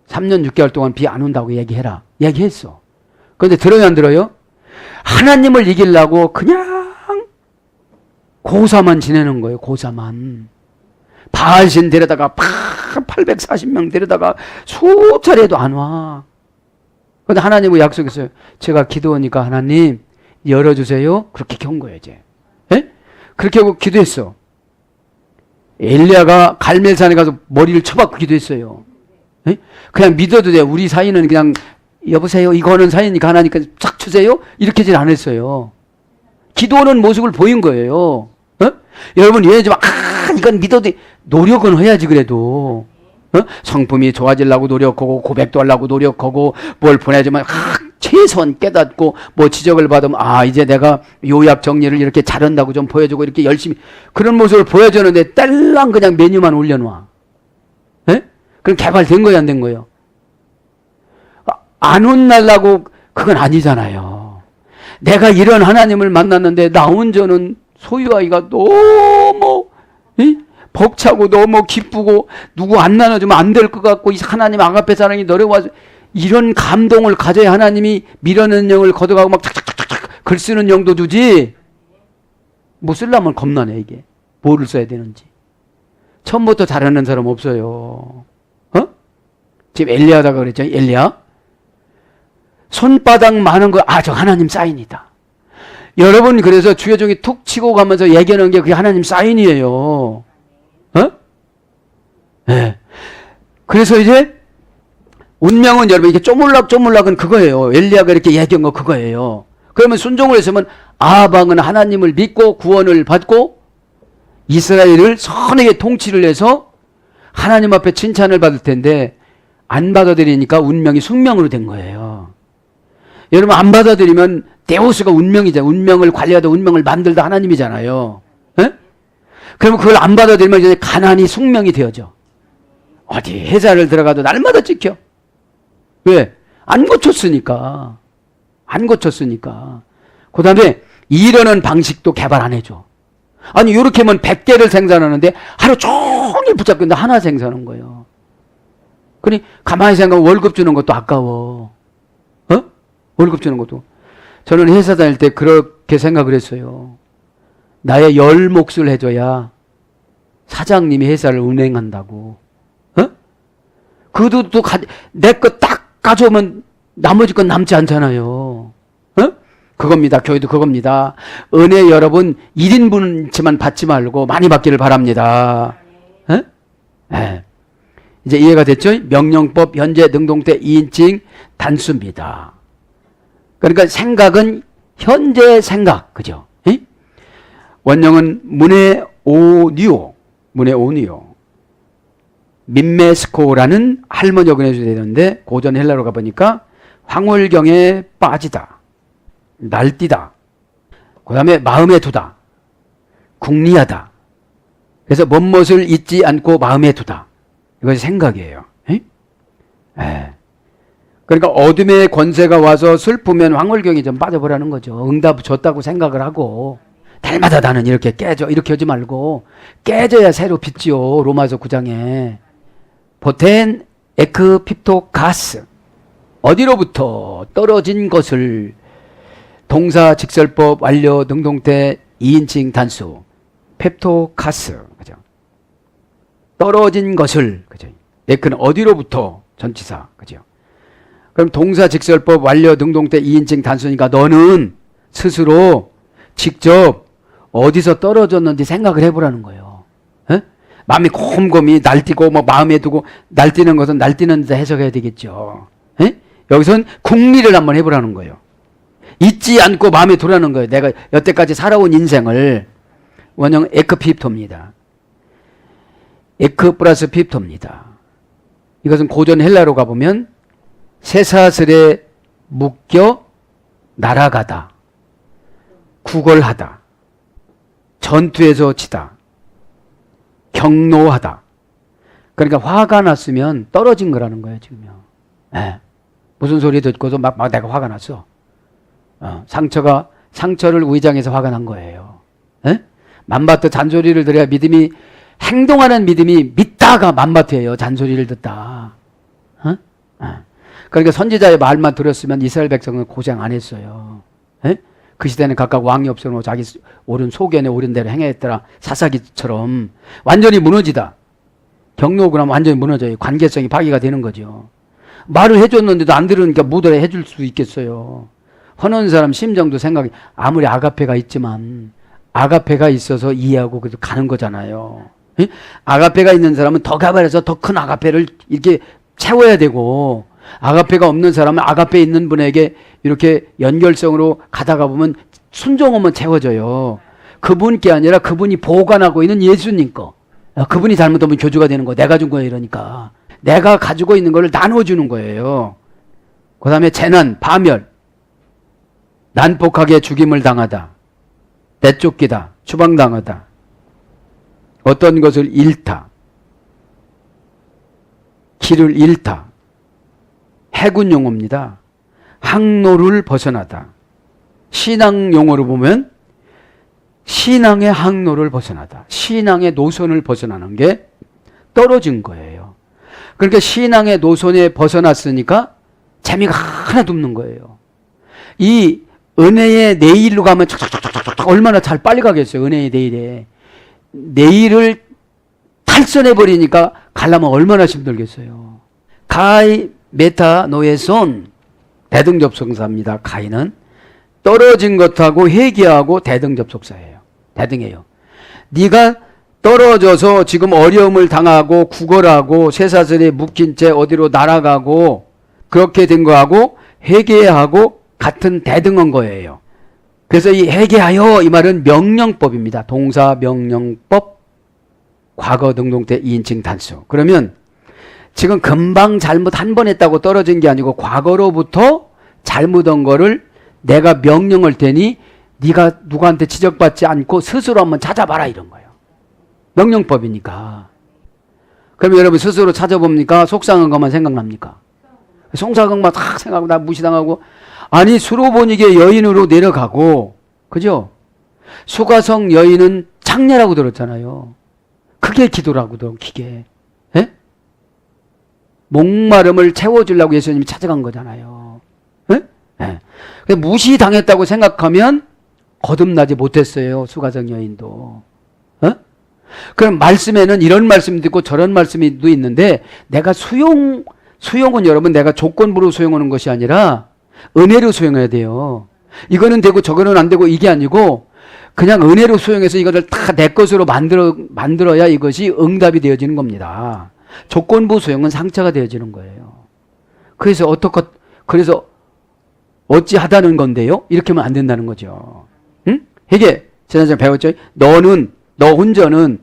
3년 6개월 동안 비 안 온다고 얘기해라. 얘기했어. 그런데 들어요, 안 들어요? 하나님을 이기려고 그냥 고사만 지내는 거예요. 고사만. 바알신 데려다가 840명 데려다가 수차례도 안 와. 근데 하나님은 약속했어요. 제가 기도하니까 하나님 열어주세요. 그렇게 온 거예요, 이제. 예? 그렇게 하고 기도했어. 엘리야가 갈멜산에 가서 머리를 쳐박고 기도했어요. 예? 그냥 믿어도 돼요. 우리 사이는 그냥 여보세요. 이거는 사이니까 하나니까 싹 주세요. 이렇게질 안 했어요. 기도하는 모습을 보인 거예요. 여러분, 얘 좀, 이건 믿어도 노력은 해야지, 그래도. 성품이 좋아지려고 노력하고, 고백도 하려고 노력하고, 뭘 보내주면, 최소한 깨닫고, 뭐 지적을 받으면, 이제 내가 요약 정리를 이렇게 잘한다고 좀 보여주고, 이렇게 열심히, 그런 모습을 보여주는데, 딸랑 그냥 메뉴만 올려놔. 그럼 개발된 거야, 안 된 거예요? 안 혼날라고, 그건 아니잖아요. 내가 이런 하나님을 만났는데, 나 혼자는 소유하기가 너무 벅차고 너무 기쁘고 누구 안 나눠주면 안 될 것 같고 이 하나님 아가페 사랑이 너려와서 이런 감동을 가져야 하나님이 밀어내는 영을 걷어가고 막 착착착착 글 쓰는 영도 주지. 뭐 쓰려면 겁나네 이게. 뭐를 써야 되는지. 처음부터 잘하는 사람 없어요. 지금 엘리야다가 그랬죠. 엘리야. 손바닥 많은 거 저 하나님 사인이다. 여러분, 그래서 주여 종이 툭 치고 가면서 얘기하는 게 그게 하나님 사인이에요. 네. 그래서 이제 운명은 여러분 이게 쪼물락쪼물락은 그거예요. 엘리야가 이렇게 얘기한 거 그거예요. 그러면 순종을 했으면 아합왕은 하나님을 믿고 구원을 받고 이스라엘을 선하게 통치를 해서 하나님 앞에 칭찬을 받을 텐데 안 받아들이니까 운명이 숙명으로 된 거예요. 여러분, 안 받아들이면 데우스가 운명이잖아요. 운명을 관리하다 운명을 만들다 하나님이잖아요. 그러면 그걸 안 받아들이면 이제 가난이 숙명이 되어져. 어디 회사를 들어가도 날마다 찍혀. 왜? 안 고쳤으니까. 안 고쳤으니까. 그 다음에 일하는 방식도 개발 안 해줘. 아니 이렇게 하면 100개를 생산하는데 하루 종일 붙잡고 있는데 하나 생산하는 거예요. 그러니 가만히 생각하면 월급 주는 것도 아까워. 월급 주는 것도. 저는 회사 다닐 때 그렇게 생각을 했어요. 나의 10몫을 해줘야 사장님이 회사를 운행한다고. 그것도 내 거 딱 가져오면 나머지 건 남지 않잖아요. 그겁니다. 교회도 그겁니다. 은혜 여러분 1인분치만 받지 말고 많이 받기를 바랍니다. 네. 이제 이해가 됐죠? 명령법 현재 능동태 2인칭 단수입니다. 그러니까 생각은 현재 생각, 그죠? 원형은 문에 오니오, 민메스코라는 할머니가 그려줘야 되는데 고전 헬라로 가보니까 황홀경에 빠지다, 날뛰다, 그 다음에 마음에 두다, 궁리하다. 그래서 뭔것을 잊지 않고 마음에 두다. 이것이 생각이에요. 그러니까 어둠의 권세가 와서 슬프면 황홀경이 좀 빠져보라는 거죠. 응답 줬다고 생각을 하고 달마다 나는 이렇게 깨져 이렇게 하지 말고 깨져야 새로 빛지요. 로마서 9장에 보텐 에크 핍토 가스 어디로부터 떨어진 것을 동사 직설법 완료 능동태 2인칭 단수 펩토 가스 그죠? 떨어진 것을 그죠? 에크는 어디로부터 전치사 그죠? 그럼 동사 직설법 완료 능동태 2인칭 단수니까 너는 스스로 직접 어디서 떨어졌는지 생각을 해보라는 거예요. 마음이 곰곰이 날뛰고 뭐 마음에 두고 날뛰는 것은 날뛰는 데 해석해야 되겠죠. 여기서는 궁리를 한번 해보라는 거예요. 잊지 않고 마음에 두라는 거예요. 내가 여태까지 살아온 인생을. 원형 에크 피프토입니다. 에크 플러스 피프토입니다. 이것은 고전 헬라로 가보면 쇠사슬에 묶여 날아가다, 구걸하다, 전투에서 치다, 경노하다. 그러니까 화가 났으면 떨어진 거라는 거예요, 지금요. 네. 무슨 소리 듣고서 막 내가 화가 났어. 상처를 위장해서 화가 난 거예요. 네? 만바트 잔소리를 들어야 믿음이, 행동하는 믿음이 믿다가 만바트예요. 잔소리를 듣다. 그러니까 선지자의 말만 들었으면 이스라엘 백성은 고생 안 했어요. 네? 그 시대는 각각 왕이 없어서 자기 옳은 소견에 옳은 대로 행했더라. 사사기처럼 완전히 무너지다. 경노하고 나면 완전히 무너져요. 관계성이 파괴가 되는 거죠. 말을 해줬는데도 안 들으니까 못 해줄 수 있겠어요. 화난 사람 심정도 생각이, 아무리 아가페가 있지만 아가페가 있어서 이해하고 그래도 가는 거잖아요. 예? 아가페가 있는 사람은 더 가발해서 더 큰 아가페를 이렇게 채워야 되고, 아가페가 없는 사람은 아가페 있는 분에게 이렇게 연결성으로 가다가 보면 순종하면 채워져요. 그분께 아니라 그분이 보관하고 있는 예수님 거. 그분이 잘못하면 교주가 되는 거. 내가 준 거예요. 이러니까 내가 가지고 있는 걸 나눠주는 거예요. 그 다음에 재난, 파멸, 난폭하게 죽임을 당하다, 내쫓기다, 추방당하다, 어떤 것을 잃다, 길을 잃다. 해군 용어입니다. 항로를 벗어나다. 신앙 용어로 보면 신앙의 항로를 벗어나다. 신앙의 노선을 벗어나는 게 떨어진 거예요. 그러니까 신앙의 노선에 벗어났으니까 재미가 하나도 없는 거예요. 이 은혜의 내일로 가면 촉촉촉촉촉 얼마나 잘 빨리 가겠어요. 은혜의 내일에. 내일을 탈선해버리니까 가려면 얼마나 힘들겠어요. 가이 메타 노에손, 대등접속사입니다. 가이는 떨어진 것하고 회개하고 대등접속사예요. 대등해요. 네가 떨어져서 지금 어려움을 당하고 구걸하고 쇠사슬에 묶인 채 어디로 날아가고 그렇게 된 거하고 회개하고 같은 대등한 거예요. 그래서 이 회개하여 이 말은 명령법입니다. 동사 명령법, 과거 등동태 2인칭 단수. 그러면 지금 금방 잘못 한 번 했다고 떨어진 게 아니고 과거로부터 잘못한 거를 내가 명령할 테니 네가 누구한테 지적받지 않고 스스로 한번 찾아봐라 이런 거예요. 명령법이니까. 그럼 여러분 스스로 찾아봅니까? 속상한 것만 생각납니까? 속상한 것만 딱 생각하고 나 무시당하고, 아니 수로보니게 여인으로 내려가고, 그죠? 수가성 여인은 창녀라고 들었잖아요. 그게 기도라고도, 기계. 예? 목마름을 채워주려고 예수님이 찾아간 거잖아요. 예? 예. 무시당했다고 생각하면 거듭나지 못했어요. 수가성 여인도. 어? 그럼 말씀에는 이런 말씀도 있고 저런 말씀도 있는데, 내가 수용은 여러분 내가 조건부로 수용하는 것이 아니라 은혜로 수용해야 돼요. 이거는 되고 저거는 안 되고 이게 아니고 그냥 은혜로 수용해서 이것을 다 내 것으로 만들어야 이것이 응답이 되어지는 겁니다. 조건부 수용은 상처가 되어지는 거예요. 그래서 그래서 어찌하다는 건데요? 이렇게 하면 안 된다는 거죠. 응? 이게 지난주에 배웠죠? 너 혼자는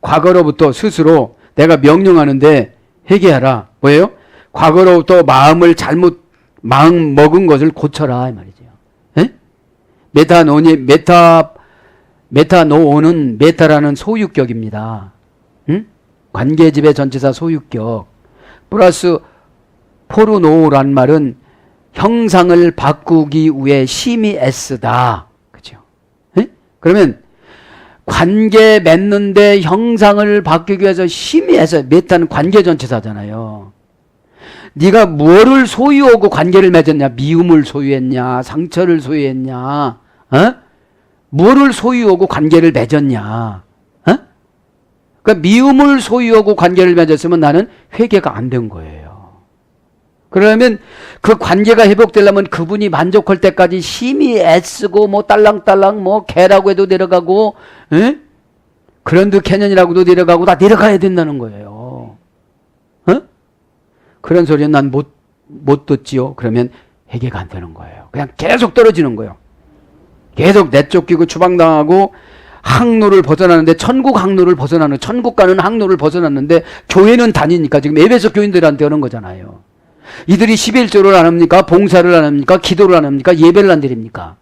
과거로부터 스스로 내가 명령하는데 회개하라. 뭐예요? 과거로부터 마음 먹은 것을 고쳐라 이 말이죠. 에? 메타노오는 메타라는 소유격입니다. 응? 관계집의 전치사 소유격 플러스 포르노란 말은 형상을 바꾸기 위해 심히 애쓰다. 그죠? 에? 그러면 관계 맺는데 형상을 바꾸기 위해서 심히 애써. 메타는 관계 전치사잖아요. 네가 뭐를 소유하고 관계를 맺었냐? 미움을 소유했냐? 상처를 소유했냐? 어? 뭐를 소유하고 관계를 맺었냐? 어? 그러니까 미움을 소유하고 관계를 맺었으면 나는 회개가 안 된 거예요. 그러면 그 관계가 회복되려면 그분이 만족할 때까지 심히 애쓰고 뭐 딸랑딸랑 뭐 개라고 해도 내려가고, 에? 그랜드 캐년이라고도 내려가고 다 내려가야 된다는 거예요. 어? 그런 소리는 난 못 듣지요? 그러면 회개가 안 되는 거예요. 그냥 계속 떨어지는 거예요. 계속 내쫓기고 추방당하고 항로를 벗어나는데, 천국 항로를 벗어나는, 천국 가는 항로를 벗어났는데 교회는 다니니까 지금 에베소 교인들한테 하는 거잖아요. 이들이 11조를 안 합니까? 봉사를 안 합니까? 기도를 안 합니까? 예배를 안 드립니까?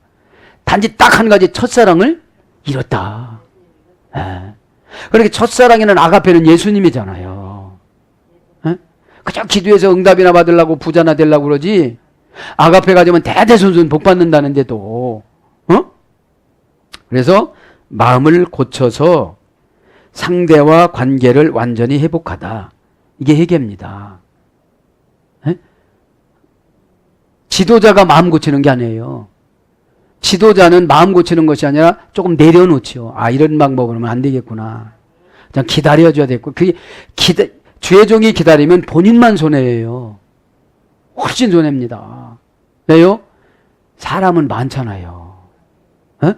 단지 딱 한 가지, 첫사랑을 잃었다. 예. 그렇게 첫사랑에는 아가페는 예수님이잖아요. 예? 그저 기도해서 응답이나 받으려고 부자나 되려고 그러지, 아가페 가지면 대대손손 복 받는다는데도, 그래서 마음을 고쳐서 상대와 관계를 완전히 회복하다. 이게 회개입니다. 에? 지도자가 마음 고치는 게 아니에요. 지도자는 마음 고치는 것이 아니라 조금 내려놓지요. 아, 이런 방법으로 하면 안 되겠구나. 그냥 기다려줘야 되겠고. 주의 종이 기다리면 본인만 손해예요. 훨씬 손해입니다. 왜요? 사람은 많잖아요. 에?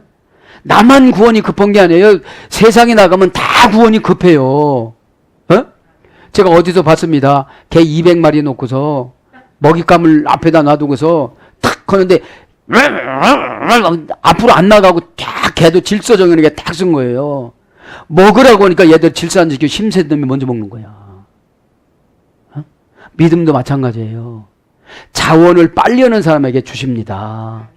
나만 구원이 급한 게 아니에요. 세상에 나가면 다 구원이 급해요. 제가 어디서 봤습니다. 개 200마리 놓고서 먹잇감을 앞에다 놔두고서 탁 하는데 앞으로 안 나가고 딱 개도 질서 정연하게 딱 쓴 거예요. 먹으라고 하니까 얘들 질서 안 지키고 힘센 놈이 먼저 먹는 거야. 믿음도 마찬가지예요. 자원을 빨리 하는 사람에게 주십니다.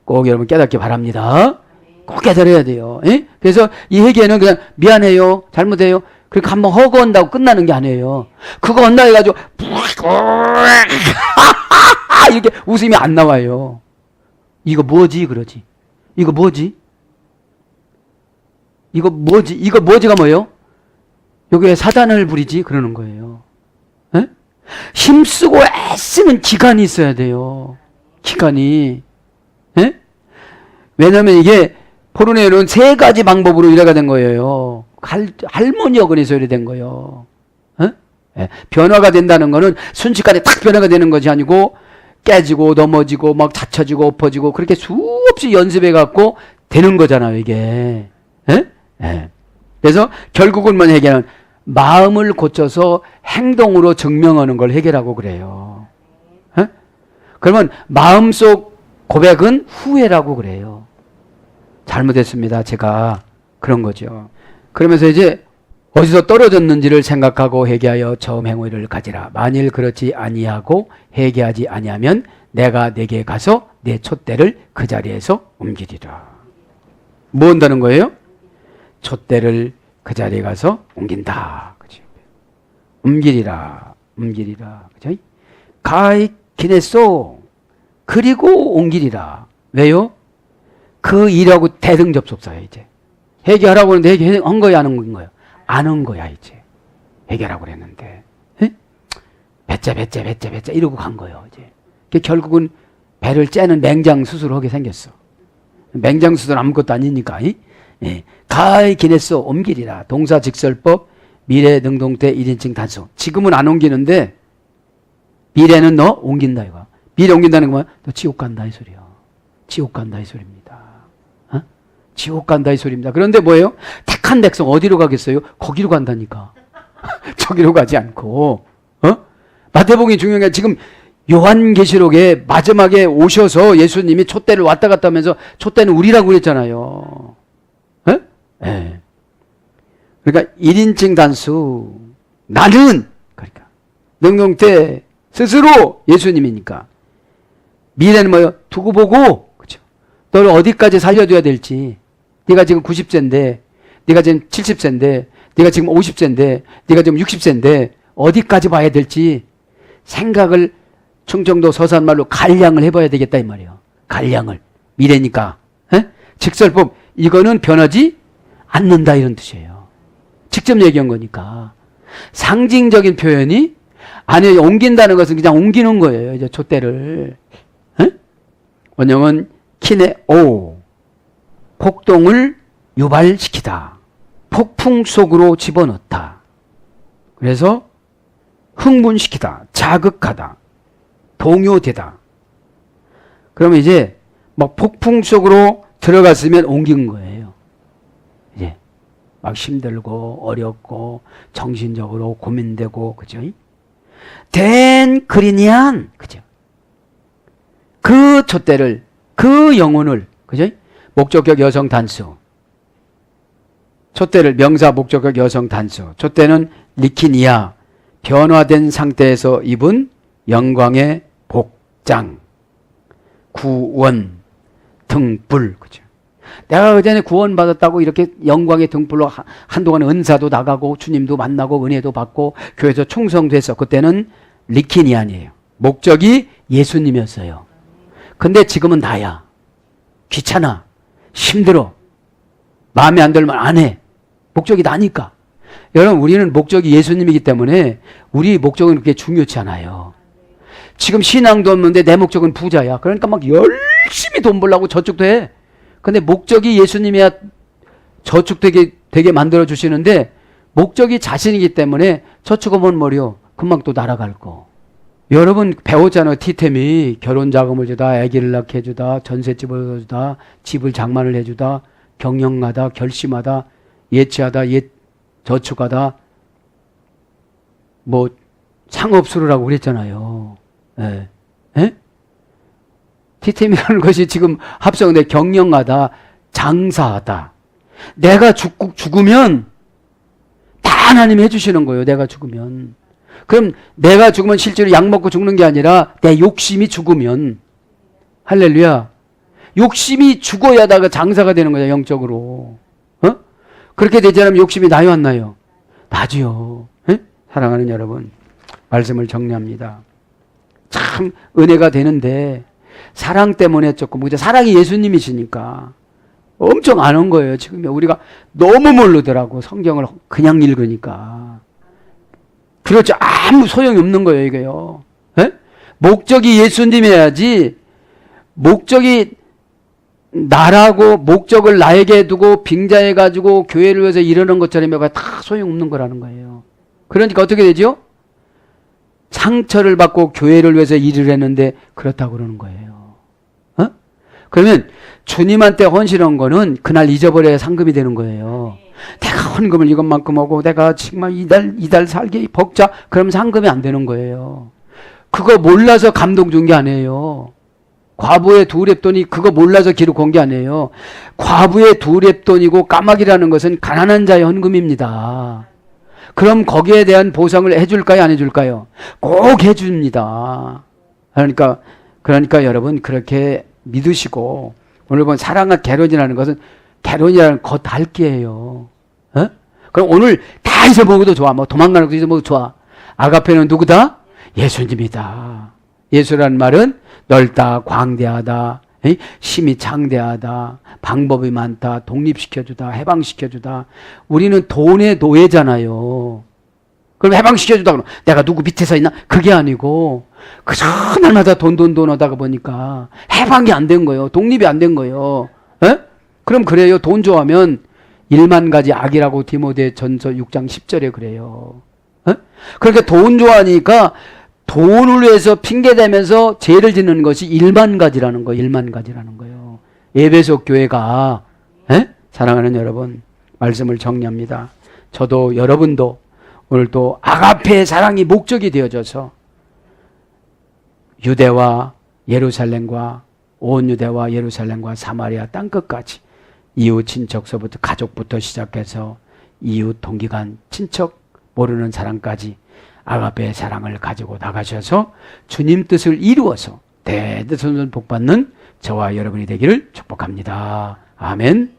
꼭 여러분 깨닫기 바랍니다. 꼭 깨달아야 돼요. 에? 그래서 이 회개는 그냥 미안해요, 잘못해요, 그렇게 한번 허거한다고 끝나는 게 아니에요. 그거 한다 해가지고 이렇게 웃음이 안 나와요. 이거 뭐지 그러지. 이거 뭐지? 이거 뭐지? 이거 뭐지가 뭐예요? 여기에 사단을 부리지 그러는 거예요. 에? 힘쓰고 애쓰는 기간이 있어야 돼요. 기간이. 에? 왜냐면 이게 포르네오는 3가지 방법으로 이래가 된 거예요. 할머니 어근에서 이래 된 거예요. 예. 변화가 된다는 거는 순식간에 탁 변화가 되는 것이 아니고 깨지고 넘어지고 막 다쳐지고 엎어지고 그렇게 수없이 연습해 갖고 되는 거잖아요, 이게. 예? 예. 그래서 결국은 뭐냐, 해결은 마음을 고쳐서 행동으로 증명하는 걸 해결하고 그래요. 예? 그러면 마음속 고백은 후회라고 그래요. 잘못했습니다, 제가. 그런 거죠. 그러면서 이제 어디서 떨어졌는지를 생각하고 회개하여 처음 행위를 가지라. 만일 그렇지 아니하고 회개하지 아니하면 내가 내게 가서 내 촛대를 그 자리에서 옮기리라. 뭐 한다는 거예요? 촛대를 그 자리에 가서 옮긴다. 그죠? 옮기리라. 옮기리라. 그죠? 가이 기냈소. 그리고 옮기리라. 왜요? 그 일하고 대등접속사예요, 이제. 회개하라고 하는데 회개한 거야, 안 한 거예요? 안 한 거야, 이제. 회개하라고 그랬는데. 배째 이러고 간 거예요, 이제. 결국은 배를 째는 맹장 수술을 하게 생겼어. 맹장 수술 아무것도 아니니까. 예. 가히 기냈어. 옮기리라. 동사직설법, 미래 능동태 1인칭 단수. 지금은 안 옮기는데 미래는 너 옮긴다, 이거. 미래 옮긴다는 건 뭐야? 너 지옥 간다, 이 소리야. 지옥 간다, 이 소리입니다. 지옥 간다, 이 소리입니다. 그런데 뭐예요? 택한 백성 어디로 가겠어요? 거기로 간다니까. 저기로 가지 않고. 마태복음이 중요한 게 지금 요한계시록에 마지막에 오셔서 예수님이 촛대를 왔다 갔다 하면서 촛대는 우리라고 그랬잖아요. 네. 그러니까 1인칭 단수. 나는, 그러니까 능동태 스스로 예수님이니까. 미래는 뭐예요? 두고 보고, 그죠? 너를 어디까지 살려줘야 될지. 네가 지금 90세인데, 네가 지금 70세인데, 네가 지금 50세인데, 네가 지금 60세인데 어디까지 봐야 될지 생각을 충청도 서산말로 간량을 해봐야 되겠다, 이 말이에요. 간량을. 미래니까. 직설법, 이거는 변하지 않는다, 이런 뜻이에요. 직접 얘기한 거니까. 상징적인 표현이 아니, 옮긴다는 것은 그냥 옮기는 거예요, 이제 촛대를. 원형은 키네오. 폭동을 유발시키다. 폭풍 속으로 집어넣다. 그래서 흥분시키다. 자극하다. 동요되다. 그러면 이제 막 폭풍 속으로 들어갔으면 옮긴 거예요. 이제 막 힘들고 어렵고 정신적으로 고민되고, 그죠? 된 그리니안, 그죠? 그 촛대를, 그 영혼을, 그죠? 목적격 여성 단수. 촛대를 명사 목적격 여성 단수. 촛대는 리키니아, 변화된 상태에서 입은 영광의 복장, 구원, 등불, 그죠? 내가 그전에 구원받았다고 이렇게 영광의 등불로 한동안 은사도 나가고 주님도 만나고 은혜도 받고 교회에서 충성돼서 그때는 리키니안이에요. 목적이 예수님이었어요. 근데 지금은 나야. 귀찮아. 힘들어. 마음에 안 들면 안 해. 목적이 나니까. 여러분, 우리는 목적이 예수님이기 때문에 우리 목적은 그렇게 중요치 않아요. 지금 신앙도 없는데 내 목적은 부자야. 그러니까 막 열심히 돈 벌려고 저축도 해. 근데 목적이 예수님이야 저축되게 만들어 주시는데 목적이 자신이기 때문에 저축하면 뭐려? 금방 또 날아갈 거. 여러분 배웠잖아요. 티템이 결혼 자금을 주다, 아기를 낳게 해주다, 전셋집을 주다, 집을 장만을 해주다, 경영하다, 결심하다, 예치하다, 저축하다, 뭐 상업수로라고 그랬잖아요. 예. 예? 티템이라는 것이 지금 합성돼 경영하다, 장사하다. 내가 죽으면 다 하나님이 해주시는 거예요. 내가 죽으면. 그럼 내가 죽으면 실제로 약 먹고 죽는 게 아니라 내 욕심이 죽으면, 할렐루야, 욕심이 죽어야다가 장사가 되는 거야. 영적으로. 어? 그렇게 되지 않으면 욕심이 나요 안 나요? 나지요. 에? 사랑하는 여러분, 말씀을 정리합니다. 참 은혜가 되는데 사랑 때문에 조금, 사랑이 예수님이시니까 엄청 아는 거예요. 지금 우리가 너무 모르더라고. 성경을 그냥 읽으니까. 그렇죠. 아무 소용이 없는 거예요, 이게요. 에? 목적이 예수님이어야지, 목적이 나라고 목적을 나에게 두고 빙자해가지고 교회를 위해서 이러는 것처럼 다 소용없는 거라는 거예요. 그러니까 어떻게 되죠? 상처를 받고 교회를 위해서 일을 했는데 그렇다고 그러는 거예요. 어? 그러면 주님한테 헌신한 거는 그날 잊어버려야 상금이 되는 거예요. 내가 헌금을 이것만큼 하고 내가 정말 이달 살게 벅자, 그러면 상금이 안 되는 거예요. 그거 몰라서 감동 준 게 아니에요. 과부의 2렙돈이 그거 몰라서 기록한 게 아니에요. 과부의 2렙돈이고 까마귀라는 것은 가난한 자의 헌금입니다. 그럼 거기에 대한 보상을 해줄까요, 안 해줄까요? 꼭 해줍니다. 그러니까 여러분 그렇게 믿으시고, 오늘 본 사랑과 결혼이라는 것은, 결혼이라는 겉핥기예요. 어? 그럼 오늘 다 잊어먹어도 좋아. 뭐 도망가는 것도 잊어먹어도 좋아. 아가페는 누구다? 예수님이다. 예수라는 말은 넓다, 광대하다, 심히 창대하다, 방법이 많다, 독립시켜주다, 해방시켜주다. 우리는 돈의 노예잖아요. 그럼 해방시켜주다 그러면 내가 누구 밑에서 있나? 그게 아니고 그저 날마다 돈 하다가 보니까 해방이 안 된 거예요. 독립이 안 된 거예요. 에? 그럼 그래요. 돈 좋아하면 1만 가지 악이라고 디모데전서 6장 10절에 그래요. 에? 그러니까 돈 좋아하니까 돈을 위해서 핑계대면서 죄를 짓는 것이 1만 가지라는 거예요. 1만 가지라는 거예요. 에베소 교회가, 사랑하는 여러분, 말씀을 정리합니다. 저도 여러분도 오늘 또 아가페의 사랑이 목적이 되어져서 유대와 예루살렘과 온 유대와 예루살렘과 사마리아 땅끝까지 이웃 친척서부터 가족부터 시작해서 이웃 동기간 친척 모르는 사람까지 아가페의 사랑을 가지고 나가셔서 주님 뜻을 이루어서 대대손손 복받는 저와 여러분이 되기를 축복합니다. 아멘.